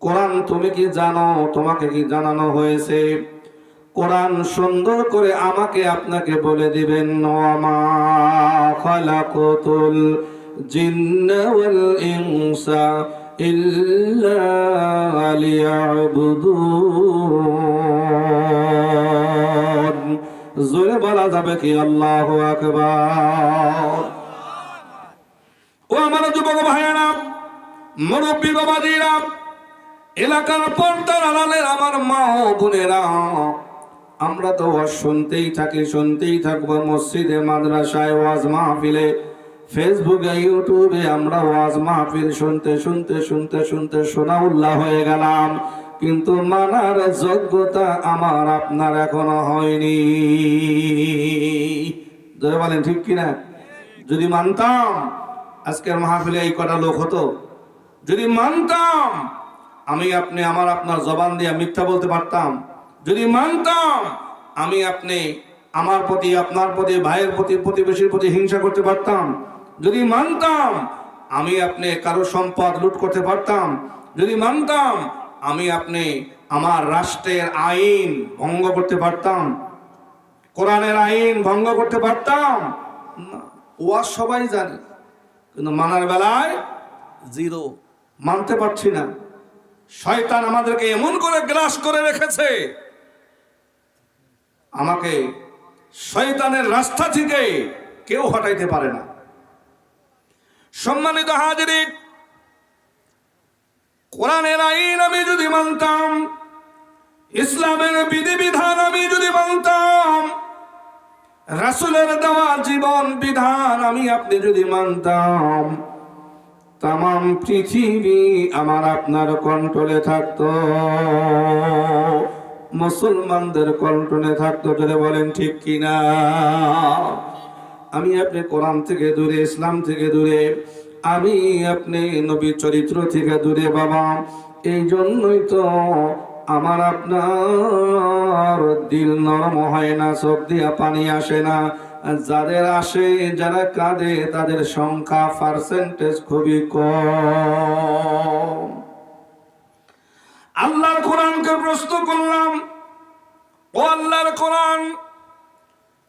কোরআন তুমি কি জানো? তোমাকে কি জানানো হয়েছে? কোরআন সুন্দর করে আমাকে আপনাকে বলে দিবেন, ওয়ামা খালাকাতুল জিন্না ওয়াল ইনসা ইল্লা লিয়াবুদুন। জোরে বলা যাবে কি আল্লাহু আকবার? ও আমার যুবক ভাইয়েরা, মুরব্বী বাবাজিরা, এলাকার পর্দার আড়ালের আমার মা ও বোনেরা, আমরা তো ওয়াজ শুনতেই থাকি, শুনতেই থাকবো। মসজিদে, মাদ্রাসায়, ওয়াজ মাহফিলে, ফেসবুকে, ইউটিউবে আমরা ওয়াজ মাহফিল শুনতে শুনতে শুনতে শুনতে শোনাউল্লাহ হয়ে গেলাম, কিন্তু মানার যোগ্যতা আমার আপনার এখনো হয়নি। ধরে বলেন ঠিক কিনা? যদি মানতাম আজকের মাহফিলে এই কটা লোক হতো। যদি মানতাম আমি আপনি আমার আপনার জবান দিয়ে মিথ্যা বলতে পারতাম। যদি মানতাম আমি আপনি আমার প্রতি, আপনার প্রতি, ভাইয়ের প্রতি, প্রতিবেশীর প্রতি হিংসা করতে পারতাম। যদি মানতাম আমি আপনি কারো সম্পদ লুট করতে পারতাম। যদি মানতাম আমি আপনি আমার রাষ্ট্রের আইন ভঙ্গ করতে পারতাম, কোরআনের আইন ভঙ্গ করতে পারতাম না। ওয়াজ সবাই জানে, কিন্তু মানার বেলায় জিরো। মানতে পারছি না। শয়তান আমাদেরকে এমন করে গ্রাস করে রেখেছে, আমাকে শয়তানের রাস্তা থেকে কেউ হটাইতে পারে না। সম্মানিত হাজিরিন, কোরআনের আইন আমি যদি মানতাম, ইসলামের বিধিবিধান আমি যদি মানতাম, রাসূলের দেওয়া জীবন বিধান আমি আপনি যদি মানতাম, তাম পৃথিবী আমার আপনার কন্ট্রোলে থাকতো, মুসলমানদের কন্ট্রোলে থাকতো। যদি বলেন ঠিক কিনা? আমি আপনি কোরআন থেকে দূরে, ইসলাম থেকে দূরে, আমি আপনি নবী চরিত্র থেকে দূরে বাবা। এই জন্যই তো আমার আপনার দিল নরম হয় না, চোখ দিয়া পানি আসে না। যাদের আসে, যারা কাঁদে, তাদের সংখ্যা পার্সেন্টেজ খুবই কম। আল্লাহর কোরআনকে প্রশ্ন করলাম, ও আল্লাহর কোরআন,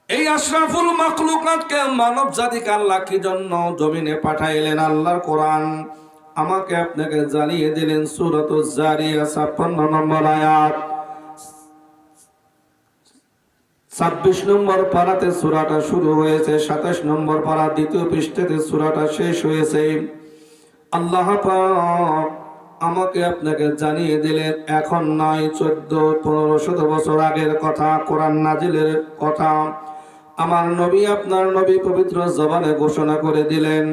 এই আশরাফুল মাখলুকাতকে, মানব জাতিকে আল্লাহ কি জন্য জমিনে পাঠাইলেন? আল্লাহর কোরআন আমাকে আপনাকে জানিয়ে দিলেন। সূরাতুজ জারিয়া 56 নম্বর আয়াত, 26 নম্বর পারাতে সূরাটা শুরু হয়েছে, 27 নম্বর পারা দ্বিতীয় পৃষ্ঠাতে সূরাটা শেষ হয়েছে। আল্লাহ পাক আমাকে আপনাকে জানিয়ে দিলেন, এখন নয় 1400-1500 বছর আগের কথা, কোরআন নাজিলের কথা। আমার নবী, আপনার নবী পবিত্র জবানে ঘোষণা করে দিলেন,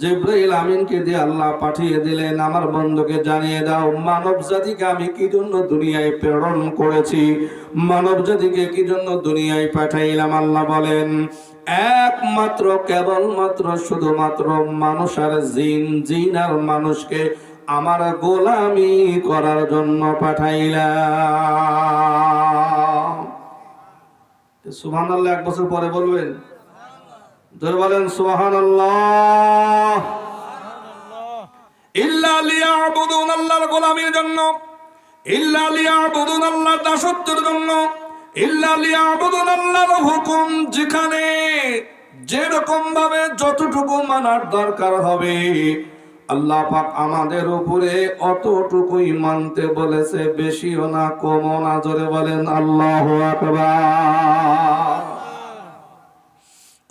জিবরাইল আমিনকে দিয়ে আল্লাহ পাঠিয়ে দিলেন, আমার বন্ধুকে জানিয়ে দাও মানব জাতিকে আমি কি জন্য দুনিয়ায় প্রেরণ করেছি, মানব জাতিকে কি জন্য দুনিয়ায় পাঠাইলাম। আল্লাহ বলেন, একমাত্র, কেবলমাত্র, শুধুমাত্র মানুষ আর জিন, জিন আর মানুষকে আমার গোলামি করার জন্য পাঠাইলাম। সুবহানাল্লাহ, এক বছর পরে বলবেন, ধরে বলেন সুবহানাল্লাহ। ইল্লা লিয়াবুদুন, আল্লাহর গোলামির জন্য, ইল্লা লিয়াবুদুন, আল্লাহর দাসত্বের জন্য, ইল্লা লিয়াবুদুন, আল্লাহর হুকুম যেখানে যেরকম ভাবে যতটুকু মানার দরকার হবে, আল্লাহ পাক আমাদের উপরে অতটুকুই মানতে বলেছে, বেশিও না কমও না। জোরে বলেন আল্লাহু আকবার।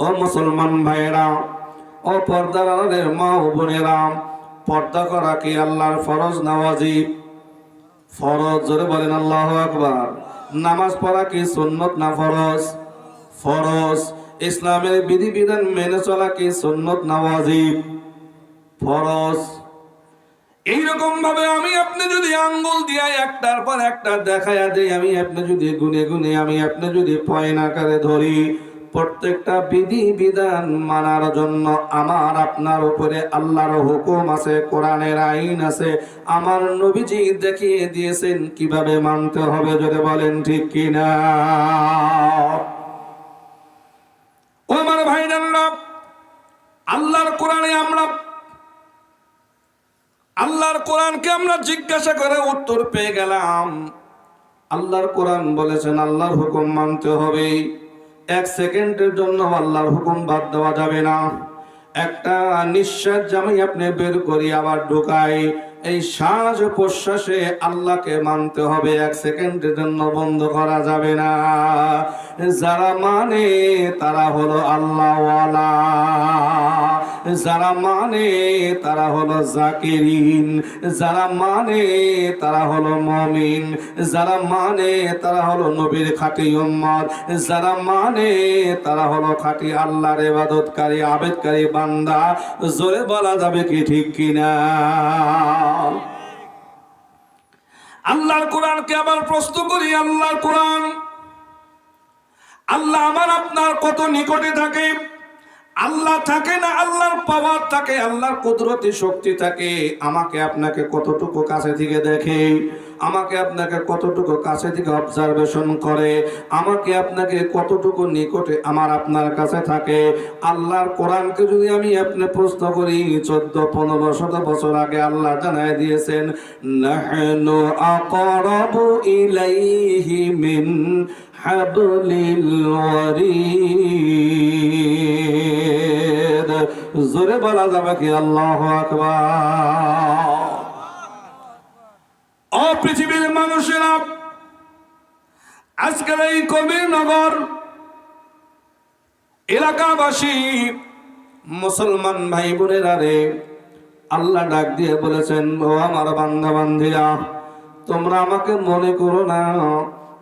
ও মুসলমান ভাইরা, ও পর্দার আড়ালের মা ও বোনেরা, পর্দা করা কি আল্লাহর ফরজ না ওয়াজিব? ফরজ। জোরে বলেন আল্লাহু আকবার। নামাজ পড়া কি সুন্নত না ফরজ? ফরজ। ইসলামের বিধিবিধান মেনে চলা কি সুন্নত না ওয়াজিব? ফরজ। এইরকম ভাবে আমি আপনি যদি আঙ্গুল দিয়ে একটার পর একটা দেখায়া দেই, আমি আপনি যদি গুনে গুনে, আমি আপনি যদি পয়েন্ট আকারে ধরি, প্রত্যেকটা বিধি বিধান মানার জন্য আমার আপনার উপরে আল্লাহর হুকুম আছে, কোরআনের আইন আছে, আমার নবীজি দেখিয়ে দিয়েছেন কিভাবে মানতে হবে। যদি বলেন ঠিক কিনা? ও আমার ভাইজানরা, আল্লাহর কোরআনে আমরা আল্লাহর কোরআনকে আমরা জিজ্ঞাসা করে উত্তর পেয়ে গেলাম। আল্লাহর কোরআন বলেছেন আল্লাহর হুকুম মানতে হবে, এক সেকেন্ডের জন্য আল্লাহর হুকুম বাদ দেওয়া যাবে না। একটা নিঃশ্বাস জামাই আপনি বের করি আবার ঢুকাই, এই শ্বাস প্রশ্বাসে আল্লাহকে মানতে হবে, এক সেকেন্ডের জন্য বন্ধ করা যাবে না। যারা মানে তারা হলো আল্লাহওয়ালা, যারা মানে তারা হলো জাকিরিন, যারা মানে তারা হলো মুমিন, যারা মানে তারা হলো নবীর খাঁটি উম্মত, যারা মানে তারা হলো খাঁটি আল্লাহর ইবাদতকারী আবেদকারী বান্দা। জোরে বলা যাবে কি ঠিক কিনা? আল্লাহর কোরআনকে আবার প্রশ্ন করি, আল্লাহর কোরআন, আল্লাহ আমার আপনার কত নিকটে থাকে? আল্লাহ থাকে না আল্লাহর পাওয়ার থাকে, আল্লাহর কুদরতি শক্তি থাকে। আমাকে আপনাকে কতটুকু কাছে থেকে দেখে, আমাকে আপনাকে কতটুকু কাছে থেকে অবজারভেশন করে, আমাকে আপনাকে কতটুকু নিকটে আমার আপনার কাছে থাকে। আল্লাহর কোরআনকে যদি আমি আপনি প্রশ্ন করি, 14-15 বছর আগে আল্লাহ জানায় দিয়েছেন, নাহনু আকরাবু ইলাইহি মিন হাবলিল ওয়ারিদ। জোরে বলা যাবে কি আল্লাহু আকবার? ও পৃথিবীর মানুষেরা, আজকের এই কবিরনগর এলাকাবাসী মুসলমান ভাই বোনেরা রে, আল্লাহ ডাক দিয়ে বলেছেন, ও আমার বান্দা বান্দিরা, তোমরা আমাকে মনে করো না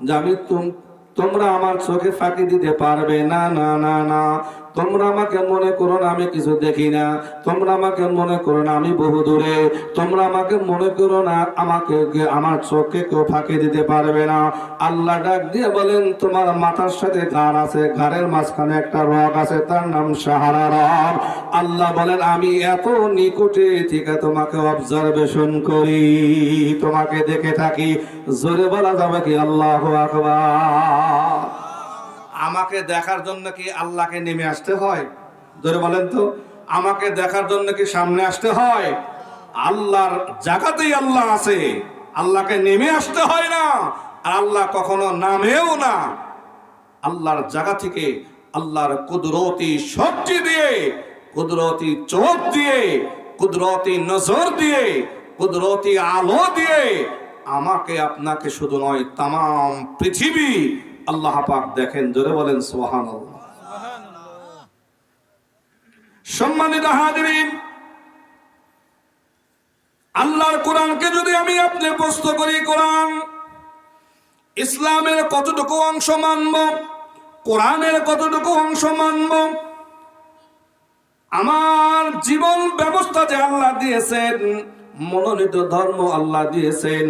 যে আমি তোমরা আমার চোখে ফাঁকি দিতে পারবে না, না না না। তোমরা আমাকে মনে করো না আমি কিছু দেখি না, তোমরা আমাকে মনে করো না আমি বহু দূরে, তোমরা আমাকে মনে করো না আমাকে আমার চোখে কেউ ফাঁকি দিতে পারবে না। আল্লাহ ডাক দিয়ে বলেন, তোমার মাথার সাথে ঘাড় আছে, ঘাড়ের মাঝখানে একটা রগ আছে, তার নাম সাহারা রগ। আল্লাহ বলেন, আমি এত নিকটে থেকে তোমাকে অবজারভেশন করি, তোমাকে দেখে থাকি। জোরে বলা যাবে কি আল্লাহু আকবার? আমাকে দেখার জন্য কি আল্লাহকে নেমে আসতে হয়? ধরে বলেন তো, আমাকে দেখার জন্য কি সামনে আসতে হয়? আল্লাহর জায়গাতেই আল্লাহ আছে, আল্লাহকে নেমে আসতে হয় না, আর আল্লাহ কখনো নামেও না। আল্লাহর জায়গা থেকে আল্লাহর কুদরতি শক্তি দিয়ে, কুদরতি চোখ দিয়ে, কুদরতি নজর দিয়ে, কুদরতি আলো দিয়ে আমাকে আপনাকে শুধু নয়, তামাম পৃথিবী আল্লাহ পাক দেখেন। জোরে বলেন সুবহানাল্লাহ। সম্মানিত হাজিরিন, আল্লাহর কোরআনকে যদি আমি আপনি প্রশ্ন করি, কোরআন ইসলামের কতটুকু অংশ মানব, কোরআনের কতটুকু অংশ মানব, আমার জীবন ব্যবস্থা যে আল্লাহ দিয়েছেন, মনোনীত ধর্ম আল্লাহ দিয়েছেন,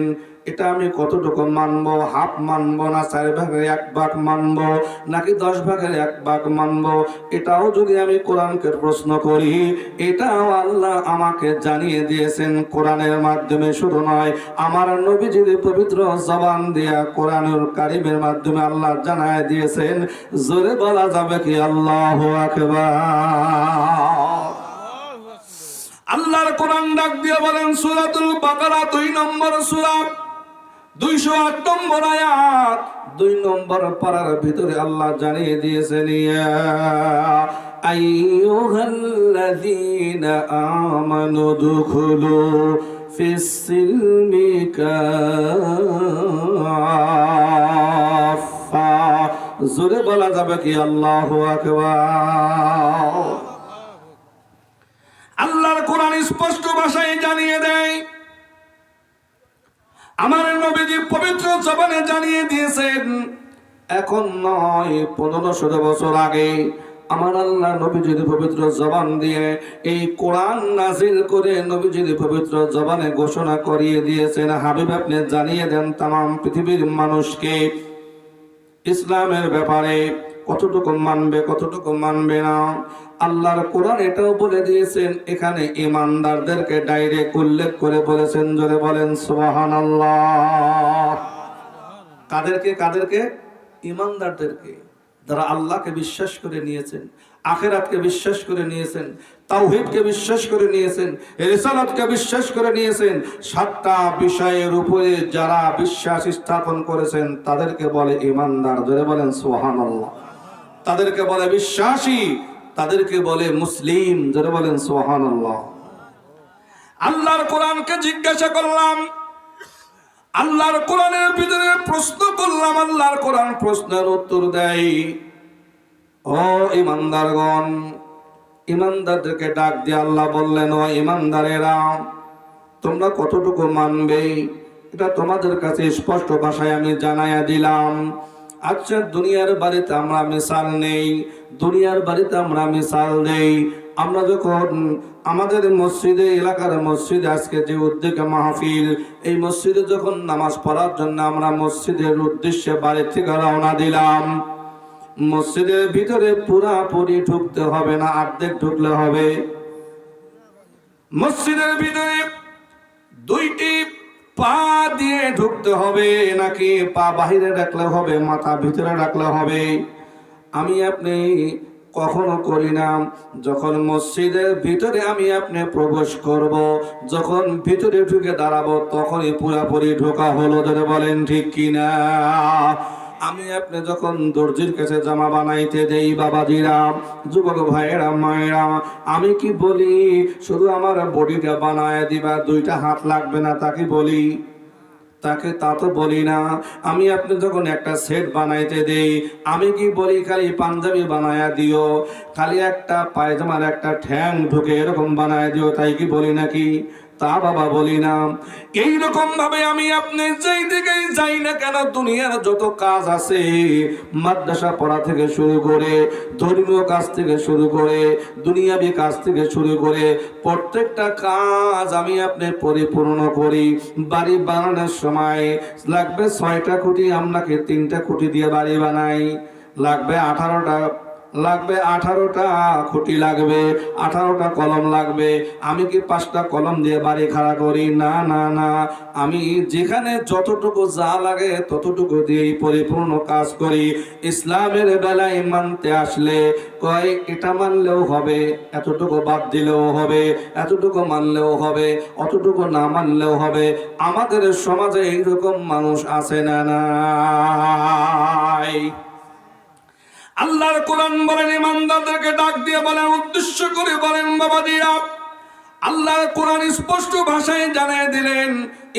এটা আমি কতটুকু মানবো? হাফ মানবো না 4/1 মানবো নাকি 10/1 মানবো? এটাও যদি আমি কোরআনকে প্রশ্ন করি, এটাও আল্লাহ আমাকে জানিয়ে দিয়েছেন কোরআনের মাধ্যমে। শুধু নয়, আমার নবীজির পবিত্র জবান দিয়া কোরআনুল কারীমের মাধ্যমে আল্লাহ জানায় দিয়েছেন। জোরে বলা যাবে কি আল্লাহু আকবার? আল্লাহর কোরআন ডাক দিয়ে বলেন, সূরাতুল বাকারা 2 নম্বর সূরা 208 নম্বর আয়াত, 2 নম্বর পারার ভিতরে আল্লাহ জানিয়ে দিয়েছেন, ইয়া আইয়ুহাল্লাযীনা আমানু দুখুলু ফিস সিলমি কাফা। জোরে বলা যাবে কি আল্লাহু আকবার? আল্লাহর কোরআন স্পষ্ট ভাষায় জানিয়ে দেয়, আমার নবীজি পবিত্র জবানে জানিয়ে দিয়েছেন, এখন নয় 1500 বছর আগে আমার আল্লাহ নবীজির পবিত্র জবান দিয়ে এই কোরআন নাজিল করে নবীজির পবিত্র জবানে ঘোষণা করিয়ে দিয়েছেন, হাবিব আপনি জানিয়ে দেন তামাম পৃথিবীর মানুষকে ইসলামের ব্যাপারে কতটুকু মানবে, কতটুকু মানবে না। আল্লাহর কোরআন এটাও বলে দিয়েছেন, এখানে ঈমানদারদেরকে ডাইরেক্ট উল্লেখ করে বলেছেন। জোরে বলেন সুবহানাল্লাহ। কাদেরকে? কাদেরকে? ঈমানদারদেরকে, যারা আল্লাহকে বিশ্বাস করে নিয়েছেন, আখিরাতকে বিশ্বাস করে নিয়েছেন, তাওহীদকে বিশ্বাস করে নিয়েছেন, রিসালাতকে বিশ্বাস করে নিয়েছেন, 7টা বিষয়ের উপরে যারা বিশ্বাস স্থাপন করেছেন তাদেরকে বলে ঈমানদার। জোরে বলেন সুবহানাল্লাহ। তাদেরকে বলে বিশ্বাসী, তাদেরকে বলে মুসলিম। জোরে বলেন সুবহানাল্লাহ। আল্লাহর কোরআনকে জিজ্ঞাসা করলাম, আল্লাহর কোরআনের ভিতরে প্রশ্ন করলাম, আল্লাহর কোরআন প্রশ্নের উত্তর দেয়, ও ঈমানদারগণ। ঈমানদারদেরকে ডাক দিয়ে আল্লাহ বললেন, ও ঈমানদারেরা, তোমরা কতটুকু মানবে এটা তোমাদের কাছে স্পষ্ট ভাষায় আমি জানাইয়া দিলাম। আচ্ছা, দুনিয়ার বাড়িতে আমরা মিসাল নেই, দুনিয়ার বাড়িতে আমরা মিসাল দেই। আমরা যখন আমাদের মসজিদে, এলাকার মসজিদে, আজকে যে উদ্যোগে মাহফিল, এই মসজিদে যখন নামাজ পড়ার জন্য আমরা মসজিদের উদ্দেশ্যে বাড়ি থেকে রওনা দিলাম, মসজিদের ভিতরে পুরাপুরি ঢুকতে হবে না, অর্ধেক ঢুকলে হবে। মসজিদের ভিতরে 2টি পা দিয়ে ঢুকতে হবে নাকি পা বাহিরে রাখলে হবে, মাথা ভিতরে রাখলে হবে? আমি আপনি কখনো করি না। যখন মসজিদের ভিতরে আমি আপনি প্রবেশ করব, যখন ভিতরে ঢুকে দাঁড়াবো, তখনই পুরাপুরি ঢোকা হলো। ধরে বলেন ঠিক কিনা? আমি আপনি যখন দর্জির কাছে জামা বানাইতে দেই, বাবাজিরা, যুবক ভাইয়েরা, মায়েরা, আমি কি বলি শুধু আমার বডিটা বানায় দিবা, 2টা হাত লাগবে না, তাকে বলি? তাকে তা তো বলি না। আমি আপনি যখন একটা সেট বানাইতে দেই, আমি কি বলি খালি পাঞ্জাবি বানায়া দিও, খালি একটা পায়জামার একটা ঠ্যাং ঢুকে এরকম বানায় দিও, তাই কি বলি নাকি? তা বাবা বলি না। এইরকম ভাবে আমি আপনি যেই দিকে যাই না কেন, দুনিয়ার যত কাজ আছে, মাদ্রাসা পড়া থেকে শুরু করে, ধর্মীয় কাজ থেকে শুরু করে, দুনিয়াবি কাজ থেকে শুরু করে, প্রত্যেকটা কাজ আমি আপনি পরিপূর্ণ করি। বাড়ি বানানোর সময় লাগবে 6টা খুঁটি, আপনাকে 3টা খুঁটি দিয়ে বাড়ি বানাই। লাগবে 18টা খুঁটি লাগবে, 18টা কলম লাগবে। আমি কি 5টা কলম দিয়ে বাড়ি খাড়া করি? না না না, আমি যেখানে যতটুকু যা লাগে ততটুকু দিয়েই পরিপূর্ণ কাজ করি। ইসলামের বেলায় মানতে আসলে কয় এটা মানলেও হবে, এতটুকু বাদ দিলেও হবে, এতটুকু মানলেও হবে, অতটুকু না মানলেও হবে। আমাদের সমাজে এইরকম মানুষ আছে না নাই? আল্লাহর কোরআন বলেন, ঈমানদারদেরকে ডাক দিয়ে বলেন, উদ্দেশ্য করে বলেন, বাবাজিরা, আল্লাহর কোরআন স্পষ্ট ভাষায় জানিয়ে দিলেন,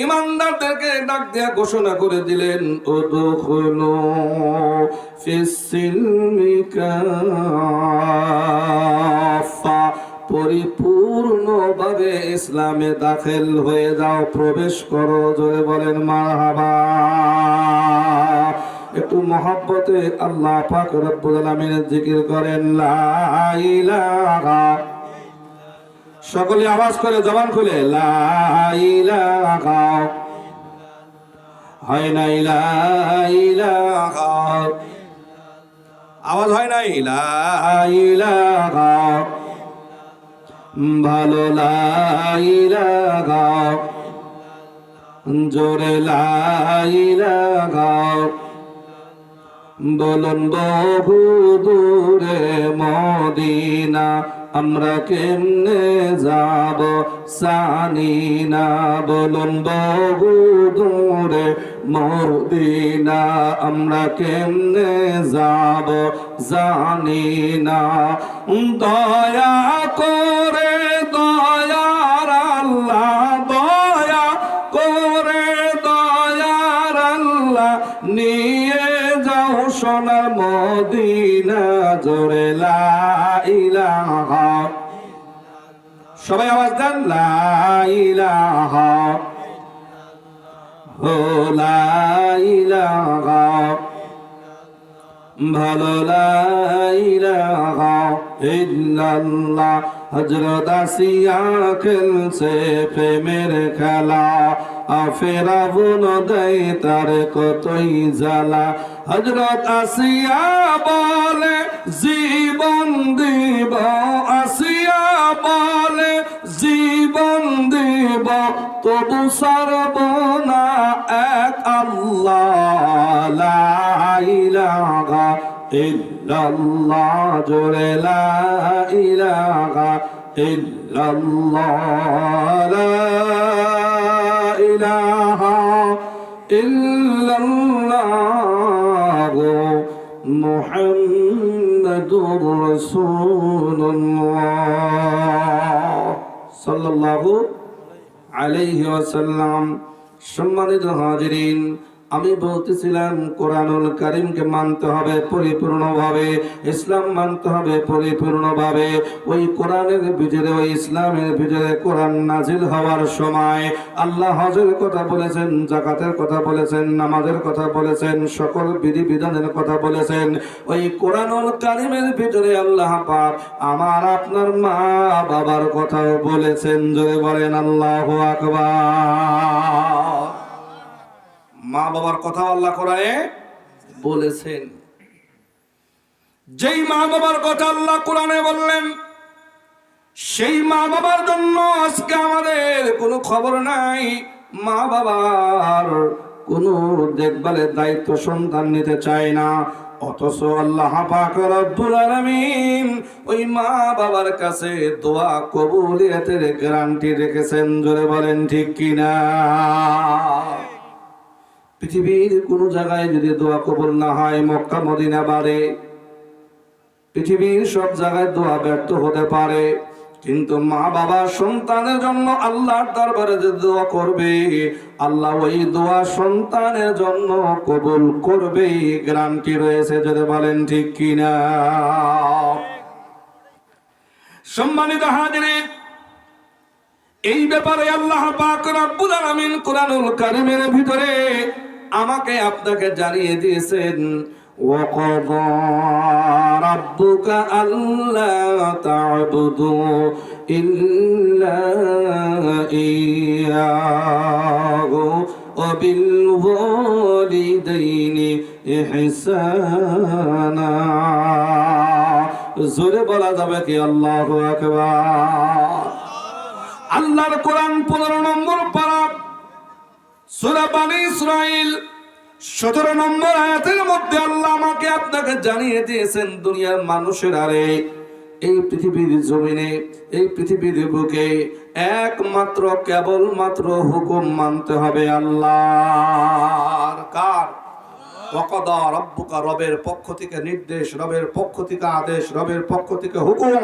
ঈমানদারদেরকে ডাক দিয়ে ঘোষণা করে দিলেন, উদখুলু ফিস-সিলমি কাফা, পরিপূর্ণভাবে ইসলামে দাখিল হয়ে যাও, প্রবেশ করো। জোরে বলেন মারহাবা। একটু মহব্বতে আল্লাহ পাক রব্বুল আলামিনের জিকির করেন, লা ইলাহা। সকলে আওয়াজ করে, জবান খুলে, লা ইলাহা। হয় না লা ইলাহা, আওয়াজ হয় নাই, লা ইলাহা। ভালো লা ইলাহা, জোরে লা ইলাহা। বলুন বহু দূরে মদিনা, আমরা কেমনে যাব জানি না। বলুন বহু দূরে মদিনা, আমরা কেমনে যাব জানি না। দয়া করে দয়ার আল্লাহ, দয়া করে দয়ার আল্লাহ, নিয়ে যাও সোনার মদিনা। জোরে লা ইলাহা। সবাই আওয়াজ দেন, লা ইলাহা। ও লা ইলাহা। ভালো লা ইলাহা ইল্লাল্লাহ। হযরত আসিয়া খেলছে প্রেমের খেলা, ফেরাউন দেয় তার কতই জ্বালা। হযরত আসিয়া বলে জীবন দিব, আসিয়া বলে জীবন দিব, তবু ছাড়ব না এক আল্লাহ। লা ইলাহা ইল্লাল্লাহ। ইল্লাল্লাহ, জোরে লা ইলাহা ইল্লাল্লাহ, লা ইলাহা ইল্লাল্লাহ, মুহাম্মাদুর রাসূলুল্লাহ সাল্লাল্লাহু আলাইহি ওয়াসাল্লাম। সম্মানিত হাজিরিন, আমি বলতেছিলাম কোরআনুল কারীমকে মানতে হবে পরিপূর্ণভাবে, ইসলাম মানতে হবে পরিপূর্ণভাবে। ওই কোরআনের ভিতরে, ওই ইসলামের ভিতরে কোরআন নাজিল হওয়ার সময় আল্লাহ হজের কথা বলেছেন, যাকাতের কথা বলেছেন, নামাজের কথা বলেছেন, সকল বিধিবিধানের কথা বলেছেন। ওই কোরআনুল কারীমের ভিতরে আল্লাহ পাক আমার আপনার মা বাবার কথাও বলেছেন। জোরে বলেন আল্লাহু আকবার। মা বাবার কথা আল্লাহ কোরআনে বলেছেন। যেই মা বাবার কথা আল্লাহ কোরআনে বললেন, সেই মা বাবার জন্য আজকে আমাদের কোনো খবর নাই। মা বাবার কোনো দেখভালের দায়িত্ব সন্তান নিতে চায় না, অথচ আল্লাহ পাক রব্বুল আলামিন ওই মা বাবার কাছে দোয়া কবুলিয়তের গ্যারান্টি রেখেছেন। জোরে বলেন ঠিক কিনা? পৃথিবীর কোন জায়গায় যদি দোয়া কবুল না হয়, মক্কা মদিনা বাদে পৃথিবীর সব জায়গায় দোয়া ব্যর্থ হতে পারে, কিন্তু মা বাবা সন্তানের জন্য আল্লাহর দরবারে যে দোয়া করবে, আল্লাহ ওই দোয়া সন্তানের জন্য কবুল করবে, গ্যারান্টি রয়েছে। যদি বলেন ঠিক কিনা? সম্মানিত হাজিরিন, এই ব্যাপারে আল্লাহ পাক রব্বুল আলামিন কোরআনুল কারীমের ভিতরে আমাকে আপনাকে জানিয়ে দিয়েছেন, ওয়াকাদা রাব্বুকা আল্লা তা'বুদু ইল্লা ইয়্যাহু ওয়া বিল ওয়ালিদাইনি ইহসানা। জোরে বলা যাবে কি আল্লাহু আকবার? আল্লাহর কোরআন 15 নম্বর পারা, সূরা বনী ইসরাঈল 17 নম্বর আয়াতের মধ্যে আল্লাহ আমাকে আপনাকে জানিয়ে দিয়েছেন, দুনিয়ার মানুষের আরে এই পৃথিবীর জমিনে, এই পৃথিবীর বুকে একমাত্র কেবলমাত্র হুকুম মানতে হবে আল্লাহর। কার? ওয়াকাদা রাব্বুকা, রবের পক্ষ থেকে নির্দেশ, রবের পক্ষ থেকে আদেশ, রবের পক্ষ থেকে হুকুম।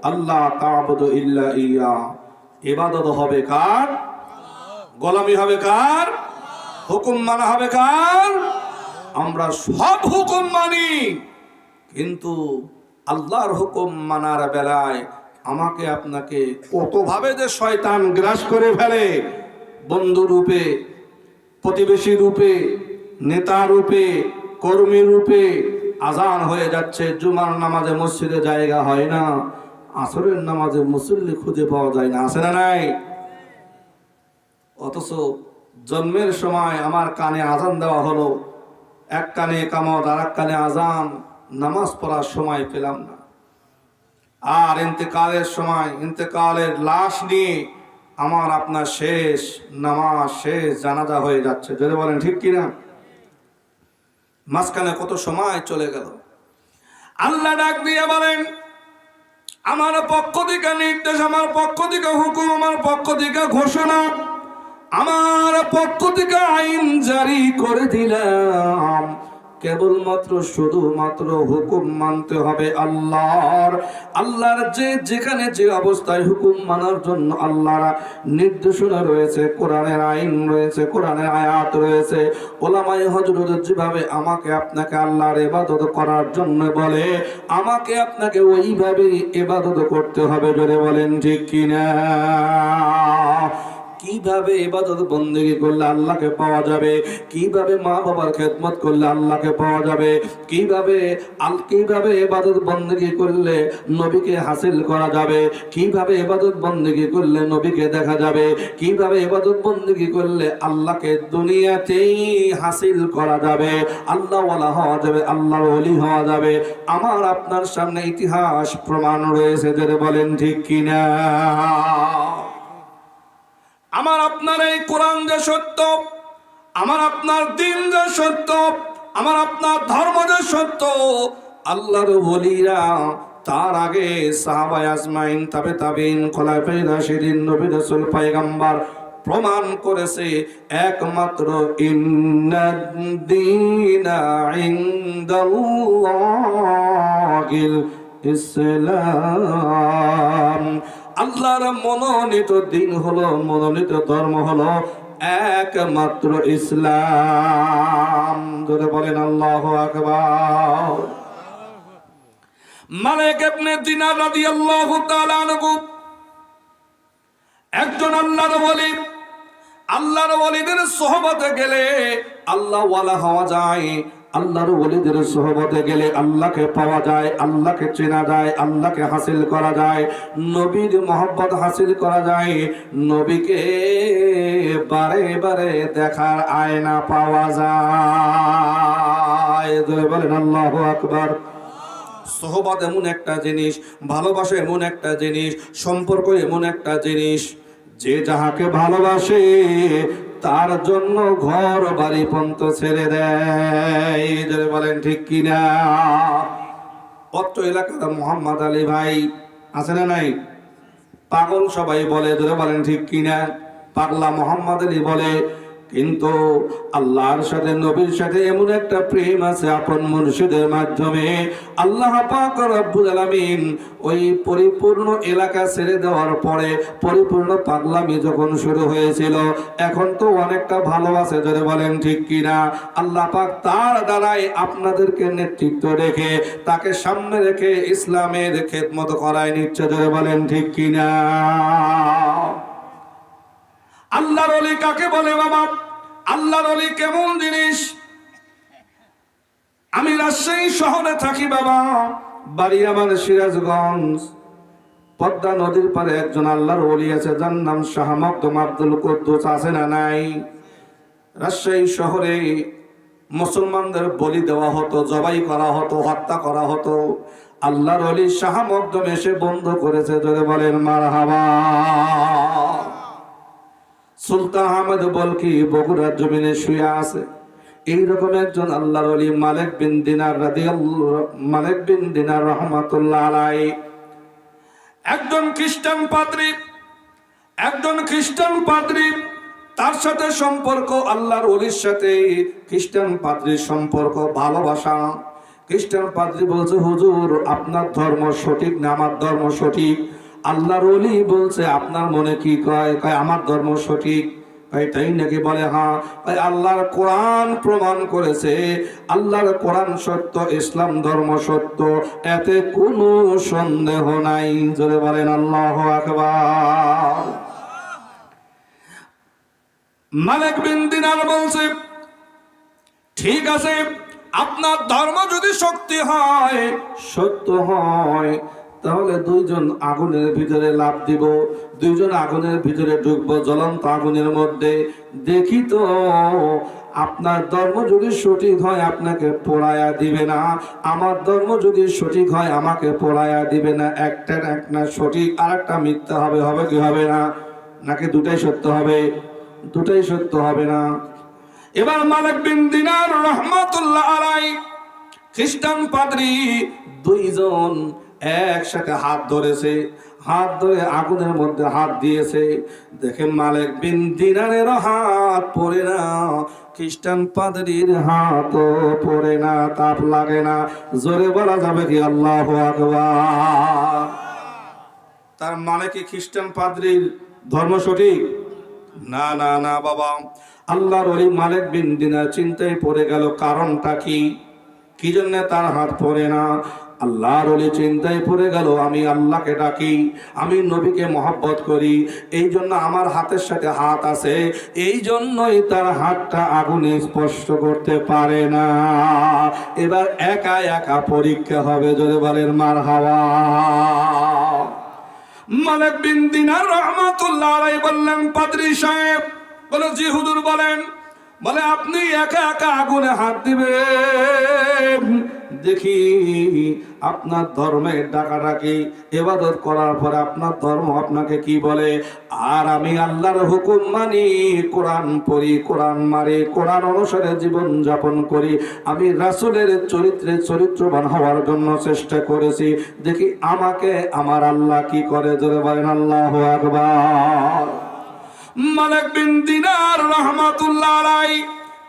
আল্লাহ তা'বুদু ইল্লা ইয়্যা, ইবাদত হবে কার? গোলামি হবে কার? হুকুম মানা হবে কার? আমরা সব হুকুম মানি, কিন্তু আল্লাহর হুকুম মানার বেলায় আমাকে আপনাকে কতভাবে যে শয়তান গ্রাস করে ফেলে, বন্ধু রূপে, প্রতিবেশী রূপে, নেতা রূপে, কর্মী রূপে। আজান হয়ে যাচ্ছে, জুমার নামাজে মসজিদে জায়গা হয় না, আসরের নামাজে মুসল্লি খুঁজে পাওয়া যায় না, আছে না নাই? অথচ জন্মের সময় আমার কানে আজান দেওয়া হলো, এক কানে ইকামত আর এক কানে আজান, নামাজ পড়ার সময় পেলাম না। আর ইন্তেকালের সময়, ইন্তেকালের লাশ নিয়ে আমার আপনার শেষ নামাজ, শেষ জানাজা হয়ে যাচ্ছে। যদি বলেন ঠিক কিনা? মাঝখানে কত সময় চলে গেল। আল্লাহ ডাক দিয়ে বলেন, আমার পক্ষ থেকে নির্দেশ, আমার পক্ষ থেকে হুকুম, আমার পক্ষ থেকে ঘোষণা, আমার পক্ষ থেকে আইন জারি করে দিলাম। কেবলমাত্র শুধুমাত্র হুকুম মানতে হবে আল্লাহর। আল্লাহর যেখানে যে অবস্থায় হুকুম মানার জন্য আল্লাহর নির্দেশনা রয়েছে, কোরআনের আইন রয়েছে, কোরআনের আয়াত রয়েছে, ওলামায়ে হযরত যেভাবে আমাকে আপনাকে আল্লাহর ইবাদত করার জন্য বলে, আমাকে আপনাকে ওইভাবে ইবাদত করতে হবে। জোরে বলেন ঠিক কিনা? কিভাবে ইবাদত বন্দেগী করলে আল্লাহকে পাওয়া যাবে, কিভাবে মা বাবার খেদমত করলে আল্লাহকে পাওয়া যাবে, কিভাবে ইবাদত বন্দেগী করলে নবীকে হাসিল করা যাবে, কিভাবে ইবাদত বন্দেগী করলে নবীকে দেখা যাবে, কিভাবে ইবাদত বন্দেগী করলে আল্লাহকে দুনিয়াতেই হাসিল করা যাবে, আল্লাহ ওয়ালা হওয়া যাবে, আল্লাহর ওলি হওয়া যাবে, আমার আপনার সামনে ইতিহাস প্রমাণ রয়েছে। যারা বলেন ঠিক কিনা? আমার আপনার এই কোরআন যে সত্য, আমার আপনার দিন যে সত্য, আমার আপনার ধর্ম যে সত্য, আল্লাহর ওলিরা, তার আগে সাহাবায়ে আজমাইন, তাবে তাবিন, খোলাফায়ে রাশিদিন, নবী রাসূল পয়গম্বর প্রমাণ করেছে একমাত্র ইন্নাদ-দীনা ইনদাল্লাহিল ইসলাম। আল্লাহর মনোনীত দিন হলো, মনোনীত ধর্ম হলো একমাত্র ইসলাম। ধরে বলেন আল্লাহু আকবার। মালিক ইবনে দিনার রাদিয়াল্লাহু তাআলা আনহু একজন আল্লাহর ওলি। আল্লাহর ওলিদের সোহবতে গেলে আল্লাহ ওয়ালা হওয়া যায়। আল্লাহর ওলিদের সোহবতে গেলে আল্লাহকে পাওয়া যায়, আল্লাহকে চেনা যায়, আল্লাহকে হাসিল করা যায়, নবীর মহব্বত হাসিল করা যায়, নবীকে বারে বারে দেখার আয়না পাওয়া যায়। বলেন আল্লাহু আকবার। সোহবত এমন একটা জিনিস, ভালোবাসা এমন একটা জিনিস, সম্পর্ক এমন একটা জিনিস, যে যাহাকে ভালোবাসে তার জন্য ঘর বাড়ি পর্যন্ত ছেড়ে দেয়। বলেন ঠিক কিনা? অত্র এলাকার মোহাম্মদ আলী ভাই আছে না নাই? পাগল সবাই বলে, ধরে বলেন ঠিক কিনা? পাগলা মোহাম্মদ আলী বলে, কিন্তু আল্লাহর সাথে, নবীর সাথে এমন একটা প্রেম আছে আপন মুর্শিদের মাধ্যমে। আল্লাহ পাক রব্বুল আলামিন ওই পরিপূর্ণ এলাকা ছেড়ে দেওয়ার পরে পরিপূর্ণ পাগলামি যখন শুরু হয়েছিল, এখন তো অনেকটা ভালো আছে, ধরে বলেন ঠিক কিনা? আল্লাহ পাক তার দ্বারাই আপনাদেরকে নেতৃত্ব রেখে, তাকে সামনে রেখে ইসলামের খেদমত করায় নিচ্ছে, ধরে বলেন ঠিক কিনা? আল্লাহর ওলি কাকে বলে বাবা? আল্লাহর ওলি কেমন জিনিস? আমি রাজশাহী শহরে থাকি বাবা, বাড়ি আমার সিরাজগঞ্জ। পদ্মা নদীর পারে একজন আল্লাহর ওলি আছে, যার নাম শাহ মকদুম আব্দুল কুদ্দুস, আছে না নাই? রাজশাহী শহরে মুসলমানদের বলি দেওয়া হতো, জবাই করা হতো, হত্যা করা হতো। আল্লাহর ওলি শাহ মকদুম এসে বন্ধ করেছে, ধরে বলেন মারহাবা। সুলতান আহমদ বলকি বগুড়ার জমিনে শুয়ে আছে। এইরকম একজন আল্লাহর ওলি মালিক বিন দিনার রহমাতুল্লাহ আলাইহি, একজন খ্রিস্টান পাদ্রী, তার সাথে সম্পর্ক, আল্লাহর ওলির সাথে খ্রিস্টান পাদ্রীর সম্পর্ক, ভালোবাসা। খ্রিস্টান পাদ্রী বলছে, হুজুর আপনার ধর্ম সঠিক না আমার ধর্ম সঠিক? আল্লাহর ওলি বলছে, আপনার মনে কি কয়? কয় আমার ধর্ম সঠিক। কয় তাই নাকি? বলে হ্যাঁ। কয় আল্লাহর কোরআন প্রমাণ করেছে, আল্লাহর কোরআন সত্য, ইসলাম ধর্ম সত্য, এতে কোনো সন্দেহ নাই। জোরে বলেন আল্লাহু আকবার। মালিক বিন দিনার বলছে, ঠিক আছে, আপনার ধর্ম যদি শক্তি হয়, সত্য হয়, তাহলে দুইজন আগুনের ভিতরে লাফ দিব, দুইজন আগুনের ভিতরে ঢুকবো, জ্বলন্ত আগুনের মধ্যে। দেখি তো আপনার ধর্ম যদি সঠিক হয় আপনাকে পোড়ায়া দিবে না, আমার ধর্ম যদি সঠিক হয় আমাকে পোড়ায়া দিবে না। একটা একটা সঠিক আর একটা মিথ্যা হবে, হবে কি হবে না? নাকি দুটাই সত্য হবে? দুটাই সত্য হবে না। এবার মালিক বিন দিনার রহমাতুল্লাহ আলাইহি, খ্রিস্টান পাদ্রী দুইজন একসাথে হাত ধরেছে, হাত ধরে আগুনের মধ্যে হাত দিয়েছে। দেখেন মালিক বিন দিনারের হাত পড়ে না, খ্রিস্টান পাদ্রীর হাত পড়ে না, তাপ লাগে না। জোরে বলা যাবে কি আল্লাহু আকবার? তার মানে কি খ্রিস্টান পাদ্রীর ধর্ম সঠিক? না না না বাবা। আল্লাহর ওলি মালিক বিন দিনার চিন্তায় পড়ে গেল, কারণটা কি? কি জন্য তার হাত পড়ে না? আল্লাহর ওলি চিন্তায় পড়ে গেল, আমি আল্লাহকে ডাকি, আমি নবীকে মহব্বত করি, এই জন্য আমার হাতের সাথে হাত আছে, এই জন্যই তার হাতটা আগুনে স্পর্শ করতে পারে না। এবার একা একা পরীক্ষা হবে, জোরে বলেন মারহাবা। মালিক বিন দিনার রহমাতুল্লাহ আলাইহি বললেন, পাদ্রী সাহেব। বলে জি হুজুর বলেন। বলে আপনি একা একা আগুনে হাত দিবেন, দেখি আপনার ধর্মের ডাকাডাকি ইবাদত করার পরে আপনার ধর্ম আপনাকে কি বলে। আর আমি আল্লাহর হুকুম মানি, কোরআন পড়ি, কোরআন মারি, কোরআন অনুসারে জীবন যাপন করি, আমি রাসূলের চরিত্রে চরিত্রবান হওয়ার জন্য চেষ্টা করেছি, দেখি আমাকে আমার আল্লাহ কি করে। জোরে বলেন আল্লাহু আকবার। মালিক বিন দিনার রাহমাতুল্লাহ আলাইহি